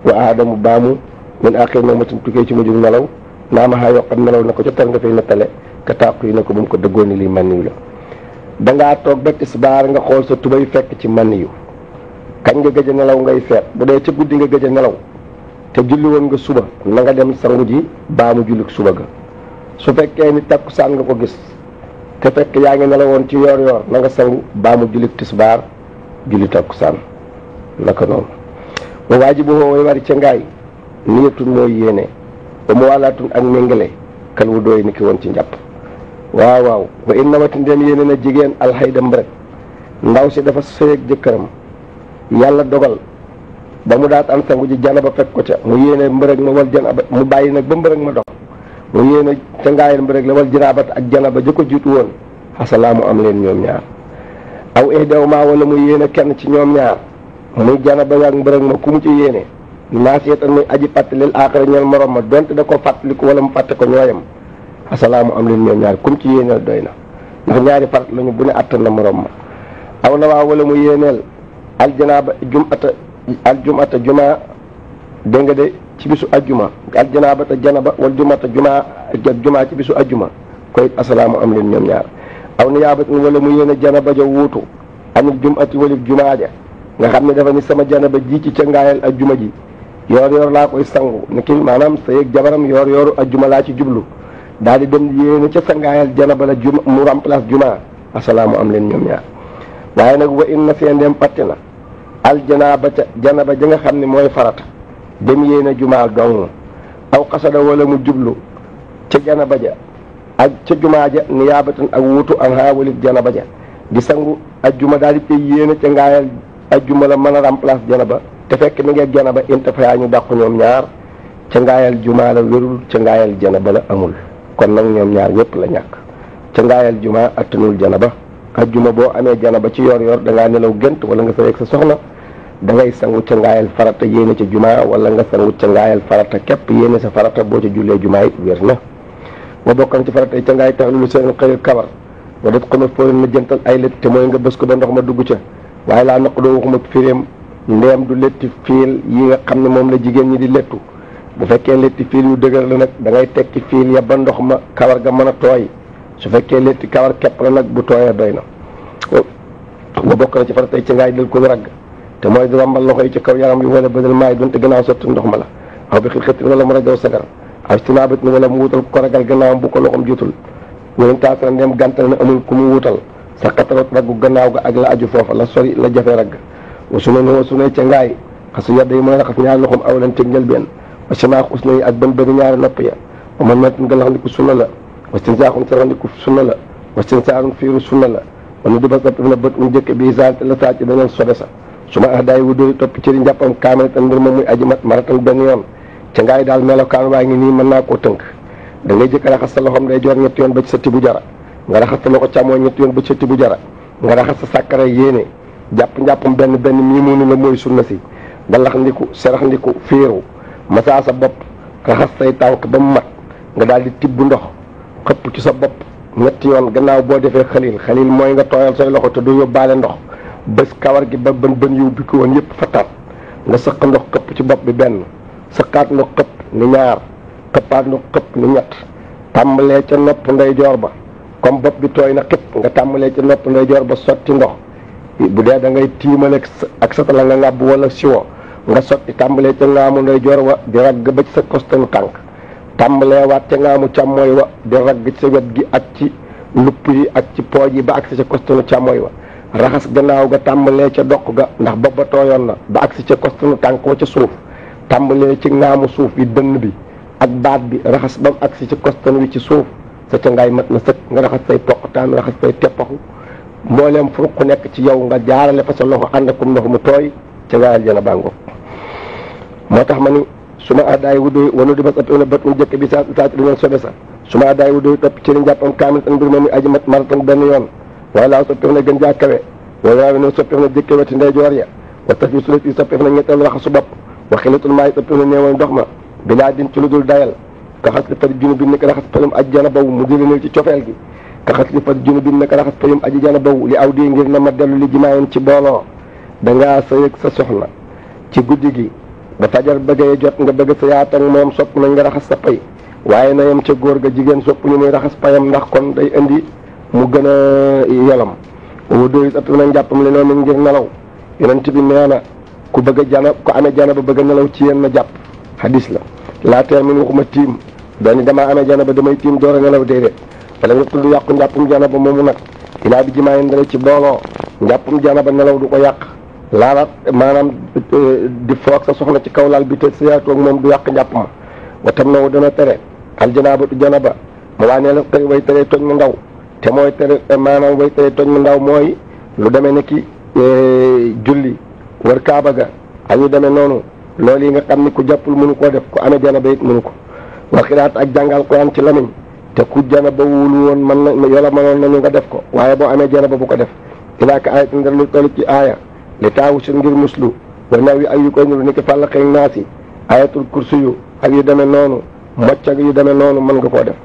wa aadamu baamu min aqir noomatin tukkee ci mujjug nelaw naamaxaa yoo xam nelaw na ko ca tar nga fay nettale ka tàqu yi na ko ba mu ko dëggoon ni lii maniyu la dangaa toog ba tisbaar nga xool sa tubay fekk ci maniyu kañ nga gëj a nelaw ngay seet bu dee ca guddi nga gëj a nelaw te julli woon nga suba na nga dem sangu ji baamu jullik suba ga su fekkee ni takkusaan nga ko gis te fekk yaa ngi nelawoon ci yoor yoor na nga sangu baamu jullik tisbaar julli takkusaan naka noonu wa waajibu way wari ca ngaay niyatun mooy yéene ba mu wàllaatun ak méngale kal wu dooy ni ki woon ci njàpp waaw wa in nawati ndem yéene na jigéen alxayda mbërëg ndaw si dafa sëyeeg jëkkëram yàlla dogal ba mu daat am sangu ji janaba fekk ko ca mu yéene mbërëg ma wal janaba mu bàyyi nag ba mbërëg ma dox mu yéene ca ngaayal mbërëg la wal jinaabat ak janaba ja ko jiitu woon xasalaamu am leen ñoom ñaar aw ihdaw maa wala mu yéene kenn ci ñoom ñaar muy janaba ak mbërëg ma ku mu ci yéene naasiyatan muy aji fàttalil aaxara ñeel morom ma donte da ko fàttaliku wala mu fàtte ko ñooyam xasalaamu am leen ñoom ñaar ku mu ci yéeneel doy na ndax ñaari farat lañu bu ne attan na morom ma aw na waa wala mu yéeneel aljumata juma dégg nga de ci bisu ajjuma aljanabata janaba wal jumata juma ci bisu ajjuma koy asalaamu am leen ñoom ñaar aw niyaabatin wala mu yéene janaba ja wuutu anil jumati walif jumaa ja nga xam ne dafa ni sama janaba ji ci ca ngaayal ajjuma ji yoor yoor laa koy sangu ni ki maanaam sa yëg jabaram yoor yooru ajjuma laa ci jublu daal di dem yéene ca sa ngaayal janaba la juma mu remplace juma asalaamu am leen ñoom ñaar waaye nag wa in na seen dem fàtte na al janaba ja nga xam ne mooy farata dem yéene jumaa dong aw xasada wala mu jublu ca janaba ja ak ca jumaa ja niyaabatan ak wutu an haawalif janaba ja di sangu ajjuma daal di koy yéene ca ngaayal ajjuma la mën a remplace janaba te fekk mi ngi janaba intafa ñu dàq ñoom ñaar ca ngaayal jumaa la wérul ca ngaayal janaba la amul kon nag ñoom ñaar ñëpp la ñàkk ca ngaayal jumaa attanul janaba ajjuma boo amee janaba ci yor da ngaa nelaw gént wala nga sëy ak sa soxna da ngay sangu ca ngaayal farata yéene ca jumaa wala nga sangu ca ngaayal farata képp yéene sa farata boo ca jullee jumaa it wér na ba bokkan ci farata yi ca ngaay tax lu seen xëyul kawar wa dat xama fóoren na jëntal ay lét te mooy nga bës ko ba ndox ma dugg ca waaye laa naq doo waxuma firéem ndeem du letti fiil yi nga xam ne moom la jigéen ñi di lettu bu fekkee letti fiil yu dëgër la nag da ngay tekki fiil ya ba ndox ma kawar ga mën a tooy su fekkee letti kawar képp la nag bu tooyee doy na ba bokk na ci farata yi ca ngaay dal ko ragg te mooy di rambal loxo yi ci kaw yaram yi wala bëdal maay donte gannaaw sotti ndox ma la aw bi xil xëttin wala mu rajaw sagar aw stinaabat ni wala mu wutal ko ragal gannaawam bu ko loxom jotul ñunen taasara ndem gàntal na amul ku mu wutal sa xatarat raggu gannaaw ga ak la aju foofa la sori la jafe ragg wasu ne ca ngaay xasu yadda yi mooy raxas ñaari loxom aw leen teg njëlbeen wa simaax us na yi ak ban bëri ñaari nopp ya wa man matin nga laxandiku sunna la wastin saaxun saraxandiku sunna la wastin saarun fiiru sunna la wala di ba sapp na bët un jëkk bi salte la saa ci beneen sobe sa su ma ahdaay wu dóori topp cëri njàppam kaamale tan mbir moom muy aji mat maratan benn yoon ca ngaay daal melokaan waa ngi nii mën naa koo tënk da ngay jëkk raxas sa loxom day joor ñetti yoon ba ci sa tibu jara nga raxas sa loxo càmmooñ ñetti yoon ba ci sa tibu jara nga raxas sa sàkkara yéene jàpp njàppam benn mii muunu la mooy sunna si dalax ndiku serax ndiku fiiru masaa sa bopp raxas say tànk ba mu mat nga daal di tibb ndox xëpp ci sa bopp ñetti yoon gannaaw boo defee xalil mooy nga tooyal say loxo te du yóbbaale ndox bés kawar gi ba bën yu bi ko woon yëpp fataat nga sëq ndox këpp ci bopp bi benn sëqaat ndox këpp ni ñaar këppaat ndox këpp ni ñett tàmbalee ca nopp ndeyjoor ba comme bopp bi tooy na xëpp nga tàmbalee ca nopp ndeyjoor ba sotti ndox bu dee da ngay tiimale ak satala nga ngàbb wala siwo nga sotti tàmbalee ca ngaamu ndeyjoor wa di ragg ba ci sa kostanu tànk tàmbalee waat ca ngaamu càmmooy wa di ragg ci sa wet gi ak ci lupp yi ak ci pooj yi ba agsi ca kostanu càmmooy wa raxas gannaaw ga tàmbalee ca doq ga ndax bopp ba tooyoon na ba agsi ca kostanu tànk wa ca suuf tàmbalee ci ngaamu suuf yi dënn bi ak baat bi raxas ba mu agsi ca kostan wi ci suuf sa ca ngaay mat na sëkk nga raxas say poqtaan raxas say teppaxu mbooleem furuq nekk ci yow nga jaarale fa sa loxo ànd akum ndox mu tooy ca ngaayal jana bàngo moo tax ma ni su ma addaay wu doy wanu di ba sap na bët un jëkk bi saa ci dañoon sobe sa su ma addaay wu doy topp ci njàppam kaamil tan mbir moom muy aji mat maratan benn yoon waaye laaw soppif na gën jaa kawe waaye waaye noonu soppif na jëkke weti ndeyjoor ya wa taf yi sulet yi soppif na ñetteel raxasu bopp wa xilatul maay soppif na néewal ndox ma bilaa din ci lu dul dayal ka xas li fat junu bi nekk raxas payum aji jana baw mu dilinul ci cofeel gi ka xas li fat junu bi nekk raxas payum aji jana baw li aw di ngir na ma dellu li jimaayoon ci booloo dangaa sa yëg sa soxna ci guddi gi ba fajar bëggee jot nga bëgg sa yaat ak moom sopp nañ nga raxas sa pay waaye na yem ca góor ga jigéen sopp ñu muy raxas payam ndax kon day indi mu gën a yelam wu dóoyu ëpp na njàppam li noonu ngir nelaw yonent bi nee na ku bëgg a jana ku amee jana ba bëgg a nelaw ci yéen na jàpp hadis la laa teer min waxuma tiim dooni damaa amee jana ba damay tiim door a nelaw déedéet wala nga tudd yàqu njàppum jana ba moomu nag ilaa bi jimaayin dara ci booloo njàppum jana ba nelaw du ko yàq laalaat maanaam di foog sa soxna ci kaw laal bi te sa yaatoog moom du yàq njàpp ma watam na wu dana tere al janaabatu janaba ma waa nee la tey way tere toj mu ndaw te mooy tere maanaam way tere toj mu ndaw mooy lu demee ne ki julli wër kaaba ga ak yu demee noonu loolu yi nga xam ni ku jàppul mënu koo def ku amee janaba it mënu ko waxiraat ak jàngal Quran ci lamiñ te ku janaba wulu woon mën na yola mënoon nañu nga def ko waaye boo amee janaba bu ko def ilaaka ayat ndar lu toll ci aaya li taawu si ngir muslu war naw yi ak yu koy nuru ni ki fàll xëy naas yi ayatul kursi yu ak yu demee noonu mocc ak yu demee noonu mën nga koo def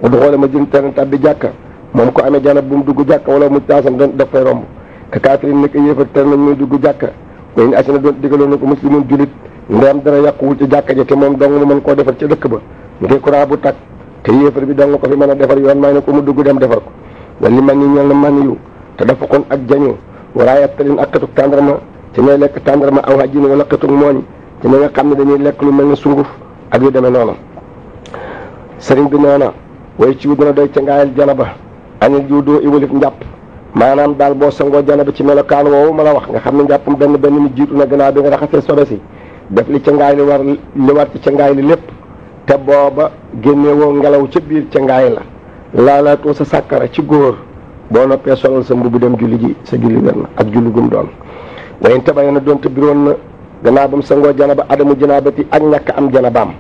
bu du xoole ma jën teren tabbi jàkka moom ko amee janab bu mu dugg jàkka wala mu taasam doon daf fay romb ka kaafirin ni ko yéefar ter nañ muy dugg jàkka way ni asina doon digaloon na ko muslimun julit ndeem dara yàquwul ci jàkka ja te moom dong mu mën koo defar ca dëkk ba ngir courant bu tàkk te yéefar bi dong ko fi mën a defar yoon may na ko mu dugg dem defar ko wala li man yi ñeel na man yu te dafa kon ak jañu waraayat talin ak xetuk tàndarma te ñooy lekk tàndarma aw hajjin wala xetuk mooñ te ñi nga xam ne dañuy lekk lu mel ne sunguf ak yu demee noonu sëriñ bi nee na way ci wu dina doy ca ngaayal janaba anil jiw doo iwalif njàpp maanaam daal boo sangoo janaba ci melokaan woowu ma la wax nga xam ne njàppam benn mi jiitu na gannaaw bi nga raxasee sobe si def li ca ngaay li war ci ca ngaay li lépp te booba génne woo ngelaw ca biir ca ngaay la laalaatoo sa sàkkara ci góor boo noppee solal sa mbubb dem julli ji sa julli wér na ak julli gum doon wayen tabay na doon te biroon na gannaaw ba mu sangoo janaba adamu janaabati ak ñàkk am janabaam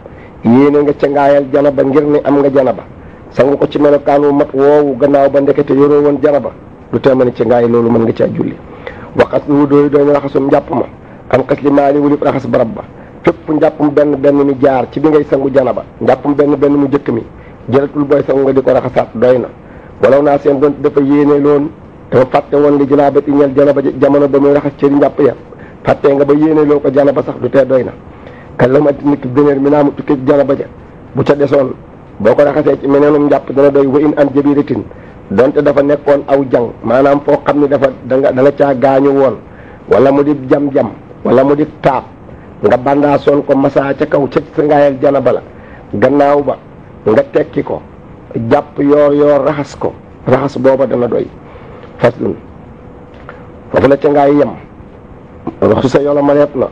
yéene nga ca ngaayal janaba ngir ne am nga janaba sangu ko ci melokaan wu mat woowu gannaaw ba ndekete yoroo woon janaba lu tee ma ne ci ngaay loolu mën nga caa julli waxas lu dooy doon raxasum njàpp ma an xas li maali wulib raxas barab ba fépp njàppum benn benn mi jaar ci bi ngay sangu janaba njàppum benn benn mu jëkk mi jëlatul booy sangu nga di ko raxasaat doy na walaw naa seen doon dafa yéene loon dafa fàtte woon li janaabati ñel janaba jamono ba muy raxas cëri njàpp ya fàttee nga ba yéene loo ko janaba sax du tee doy na kan la ma nit ki bénéer mi naa mu tukkee janaba ja bu ca desoon boo ko raxasee ci meneenum njàpp dana doy wa in an jabiratin donte dafa nekkoon aw jàng maanaam foo xam ne dafa danga caa gaañu woon wala mu di jam-jam wala mu di taab nga bandaasoon ko masaa ca kaw ca sa ngaayal janaba la gannaaw ba nga tekki ko jàpp yoor raxas ko raxas booba dana doy faslun foofu la ca ngaay yem waxtu sa yola maneet na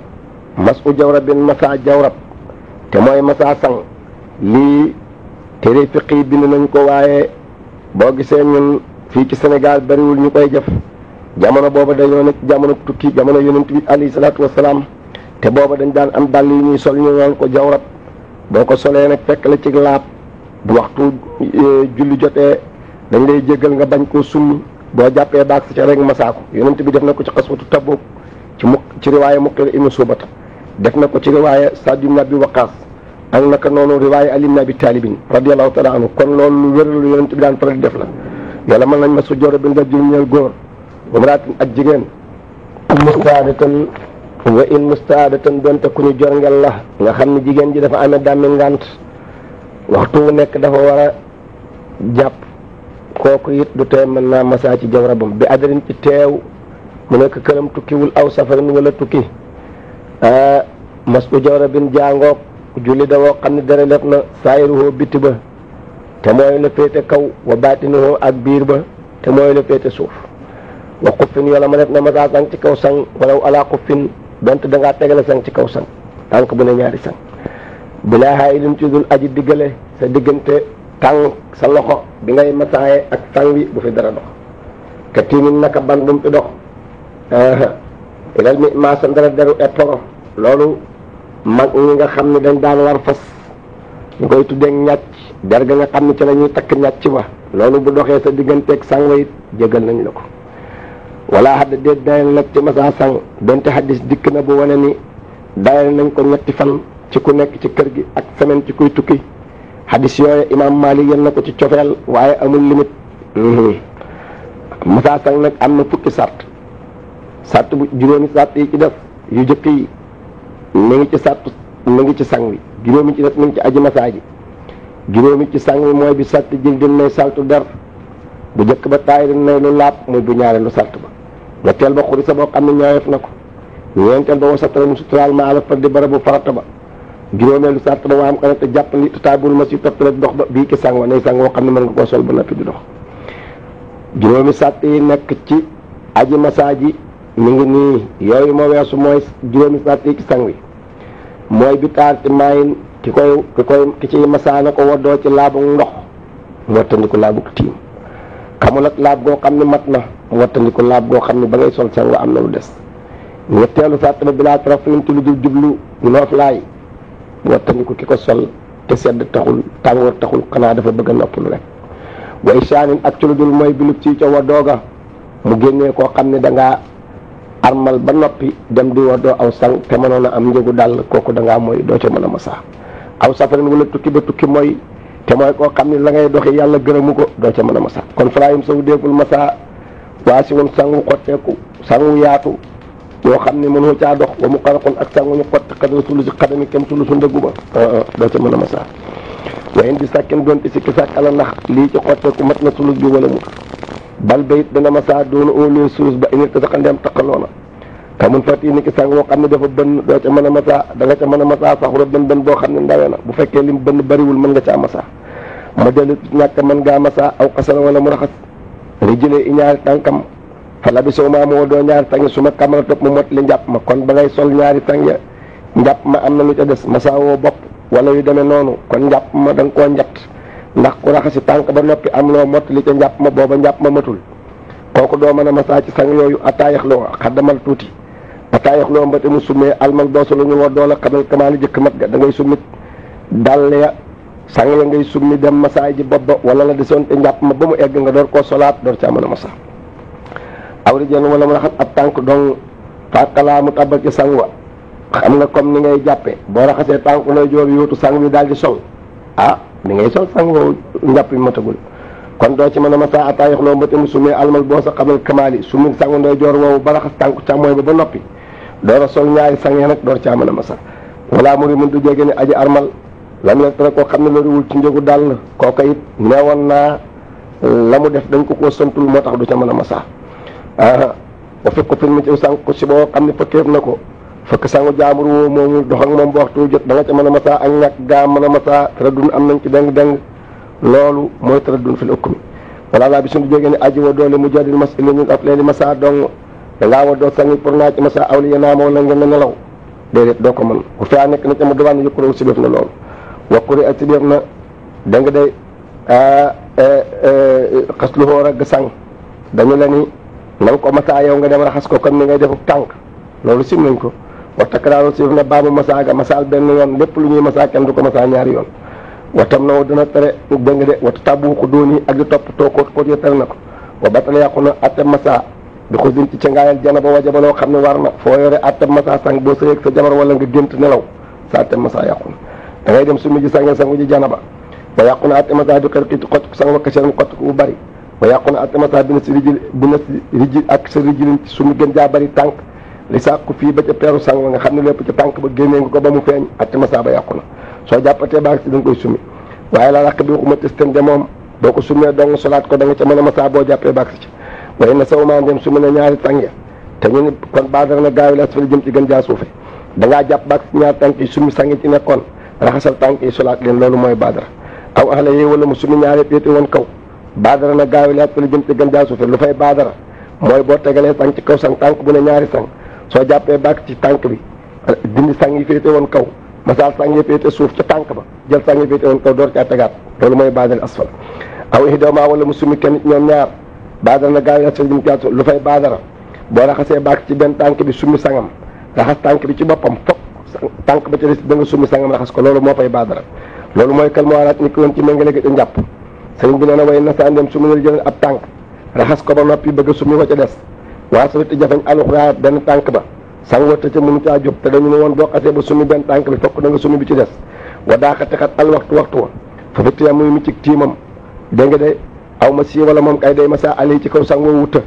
mas u jawrabin masaa jawrab te mooy masaa sang lii téere fiqi bind nañ ko waaye boo gisee ñun fii ci Sénégal bariwul ñu koy jëf jamono booba dañoo nekk jamono tukki jamono yonent bi alayhi salaatu wasalaam te booba dañ daan am dàll yi ñuy sol ñu naan ko jawrab boo ko solee nag fekk la ci laab bu waxtu julli jotee dañ lay jéggal nga bañ koo summi boo jàppee baag si ca rek masaako yonent bi def na ko ci xaswatu Tabuk ci riwaaya Muqil ibn Subata def na ko ci riwaaya Sa'd ibn Abi Waqqas ak naka noonu riwaaya Ali ibn Abi Talib radiyallahu ta'ala anhu kon loolu lu wér lu yonent bi daan faral di def la yàlla mën nañ ma su joore bi nga jul ñeel góor wa maraatin ak jigéen mustaadatan wa in mustaadatan donte ku ñu jorngel la nga xam ne jigéen ji dafa amee dàmmi ngànt waxtu wu nekk dafa war a jàpp kooku it du tee mën naa masaa ci jawrabam bi adarin ci teew mu nekk këram tukkiwul aw safarin wala tukki mas u jawrabin jàngoog julli da woo xam ne dara lef na saayiruhoo bitti ba te mooy la féete kaw wa baatinuhoo ak biir ba te mooy la féete suuf wa xuffin yoola ma def na masaa sang ci kaw sang walaw ala xuffin donte dangaa tegale sang ci kaw sang tànk bu ne ñaari sang bilaa xaay lim ci dul aji diggale sa diggante tànk sa loxo bi ngay masaaye ak sang bi bu fi dara dox ka tiimin naka ban bu mu fi dox ilal mi maasa dara deru ettoro loolu mag ñi nga xam ne dañ daan war fas ñu koy tuddee ñàcc der ga nga xam ne ci la ñuy takk ñàcc ba loolu bu doxee sa digganteeg sang it jégal nañ la ko wala xadda déet dayal nag ci masaa sang donte xaddis dikk na bu wane ni dayal nañ ko ñetti fan ci ku nekk ci kër gi ak semaine ci kuy tukki xaddis yooyu imaam Maalik yal na ko ci cofeel waaye amul limite masaa sang nag am na fukki sart bu juróomi sart yi ci def yu jëkk yi mi ngi ci sart mi ngi ci sang bi juróomi ci def mi ngi ci aji masaa ji juróomi ci sang bi mooy bi sart jël din nay saltu der bu jëkk ba taayirin nay lu laab muy bu ñaareelu sart ba ñetteel ba xuri sa boo xam ne ñaaweef na ko ñeenteel ba wasatara mu suturaal ma ala fardi barabu farata ba juróomeelu sart ba waa am xanate jàpp li taabul ma si topp rek dox ba bii ki sang wa nay sang woo xam ne mën nga koo sol ba noppi di dox juróomi sart yi nekk ci aji masaa ji mi ngi nii yooyu moo weesu mooy juróomi sart yi ci sang wi mooy bi taarti maayin ki ci masaa na ko waddoo ci laabu ndox mu wattandiku laabu tiim xamul ak laab goo xam ne mat na mu wattandiku laab goo xam ne ba ngay sol sang wa am na lu des ñetteelu sart ba bilaa tarafin ci lu dul jublu noof laay mu wattandiku ki ko sol te sedd taxul tàngoor taxul xanaa dafa bëgg a noppalu rek wa isaanin ak ci lu dul mooy bilub ci ca waddooga mu génnee koo xam ne dangaa armal ba noppi dem di waddoo aw sang te mënoon a am njëgu dàll kooku dangaa mooy doo ca mën a masaa aw safarin wala tukki ba tukki mooy te mooy koo xam ne la ngay doxi yàlla gërëmu ko doo ca mën a masaa kon faraayum saw déeful masaa waa si woon sangu xotteeku sangu yaatu yoo xam ne mënoo caa dox wa mu xaraqoon ak sangu ñu xott xadra sulu si xadami kem sulu su ndëggu ba doo ca mën a masaa wayen di sàkkin doonte sikki sàkk ala ndax lii ci xotteeku mat na sulus bi wala mu bal bayit dana masaa doonu óolee sulus ba init te sax ndeem taqaloona te mun fàtt yi ni ki sang woo xam ne dafa bënn doo ca mën a masaa da nga ca mën a masaa saxura bën boo xam ne ndawee na bu fekkee lim bënn bariwul mën nga caa masaa ma dellu ñàkk mën ngaa masaa aw xasara wala mu raxas ri jëlee i ñaari tànkam fala bi sow maa moo doo ñaari tànk su ma kamara topp mu mot li njàpp ma kon ba ngay sol ñaari tànk ya njàpp ma am na lu ca des masaa woo bopp wala yu demee noonu kon njàpp ma da nga koo njatt ndax ku raxasi tànk ba noppi am loo mott li ca njàpp ma booba njàpp ma matul kooku doo mën a masaa ci sang yooyu attaayax loo xaddamal tuuti ataa yox loo mbate mu summee almal doosu lu ñu war doola xamal kamaali jëkk mat ga da ngay summi dàll ya sang ya ngay summi dem masaay ji bopp ba wala la desoon te njàpp ma ba mu egg nga door koo solaat door caa mën a masa awri jenn wala mu raxas ab tànk donc fàkkalaa mu tabal ci sang wa xam nga comme ni ngay jàppee boo raxasee tànk lay joor yóotu sang bi daal di sol ni ngay sol sang woowu njàpp bi matagul kon doo ci mën a masa ataa yox loo mbate mu summee almal boo sa xamal kamaali summi sangu nday joor woowu ba raxas tànk càmmooy ba noppi door a sol ñaari sang ya nag door caa mën a masa wala muri mun du jege ne aji armal lam la tere koo xam ne looluwul ci njëgu dàll kooka it neewoon naa la mu def dañ ko koo santul moo tax du ca mën a masa ba fekk ko filmi ci sànq si boo xam ne fëkkeef na ko fëkk sangu jaambur woo moomu dox ak moom ba waxtu jot da nga ca mën a masa ak ñàkk gaa mën a masa tëradun am nañ ci deng loolu mooy tëradun fil hukmi wala laa bi suñu jógee ne aji wa doole mu jadil mas ili ñun af leeni masa dong dangaa wa doo sangi pour naa ci masa awli yanaama wala ngeen nelaw déedéet doo ko mën bu fee nekk na ca ma dubaan yëkkuroo si def na loolu wakkuri ak si def na da nga day xas lu xoor ak sang dañu la ni na nga ko masa yow nga dem raxas ko comme ni ngay defu tànk loolu sim nañ ko waxtakaraaru si def na baamu masa ga masaal benn yoon lépp lu ñuy masa kenn du ko masa ñaari yoon watam na dina tere dégg nga de wata tabu ko dooni ak di toppatoo ko yo tere na ko wa batale yàqu na atte masa di ko din ci ca ngaayal janaba wajaba loo xam ne war na foo yore atte masa sang boo sëyeeg sa jabar wala nga gént nelaw sa atte masa yàqu na da ngay dem sumi ji sangu ji janaba ba yàqu na atte masa bi xër xiiti xott ko sang wakka seen xott ko bu bëri ba yàqu na atte masa bi na si rijil ak sa rijilin ci sumi gën jaa bëri tànk li sàkku fii ba ca peeru sang nga xam ne lépp ca tànk ba génnee nga ko ba mu feeñ atte masa ba yàqu na soo jàppatee baag si da nga koy sumi waaye la raq bi waxuma testan de moom boo ko sumee dong solaat ko da nga ca mën a masa boo jàppee baag si ci waaye na saw maa dem sumi na ñaari tànk te ñu ni kon baadara na gaawi la asfali jëm ci gën jaa suufe dangaa jàpp baag si ñaari tànk yi sumi sangi ci nekkoon raxasal tànk yi solaat leen loolu mooy baadara aw axla yee wala mu sumi ñaari péete woon kaw baadara na gaawi la asfali jëm ci gën jaa suufe lu fay baadara mooy boo tegalee sang ci kaw sang tànk bu ne ñaari sang soo jàppee baag ci tànk bi dindi sang yi féete woon kaw masaal sang yi féete suuf ca tànk ba jël sang yi féete woon kaw door caa tegaat loolu mooy baadal asfal aw ihdaahumaa wala mu sumi kenn ñoom ñaar baadara na gaawi la asfali jëm ci lu fay baadara boo raxasee baag ci benn tànk bi summi sangam raxas tànk bi ci boppam fokk tànk ba ca des da nga summi sangam raxas ko loolu moo fay baadara loolu mooy kalmuwaaraat ni ki woon ci méngale gi njàpp sëriñ bi nee na way nasaan dem summi jël ab tànk raxas ko ba noppi bëgg a summi ko ca des waa sawiti jafeñ aluxuraat benn tànk ba sang wata ca mënu caa jóg te dañu ne woon boo xasee ba summi benn tànk bi fokk da nga summi bi ci des wa daaxate xat al waxtu wa fa fittiya muy mi ci tiimam dégg nga de aw ma si wala moom kay day masa ali ci kaw sang woo wutta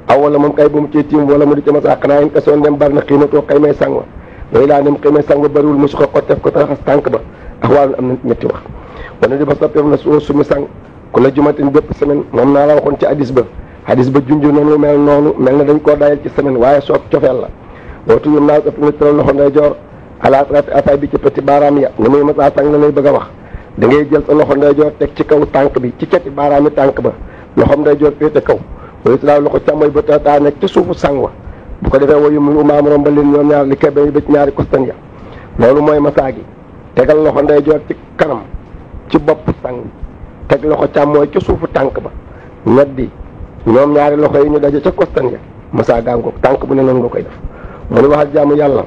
aw wala moom kay bu mu cee tiim wala mu di ca masa xanaa in kasoon dem bari na xiimatoo kay may sang wa way laa dem xëy may sang wa bariwul mosu ko xottef ko te raxas tànk ba ak wàllu am na ñetti wax wana di ba soppeef na soo summi sang ku la jumatin bépp semaine moom naa la waxoon ci hadis ba junj noonu mel na dañ koo dayal ci semaine waaye soog cofeel la wootu yum naa ëpp nga tëral loxo ndeyjoor alaasraati afay bi ci petit baaraam ya ni muy masa sang la lay bëgg a wax da ngay jël sa loxo ndeyjoor teg ci kaw tànk bi ci cati baaraami tànk ba loxom ndeyjoor féete kaw wayu si loxo càmmoy ba taa nekk ci suufu sang wa bu ko defee wayu mu maamorom ba leen ñoom ñaar li kebe ba ci ñaari kostan ya loolu mooy masa gi tegal loxo ndeyjoor ci kanam ci bopp sang teg loxo càmmooy ci suufu tànk ba ñoddi ñoom ñaari loxo yi ñu daje ca kostan ya masa gàngoog tànk bu ne noonu nga koy def mu ni wax ak jaamu yàlla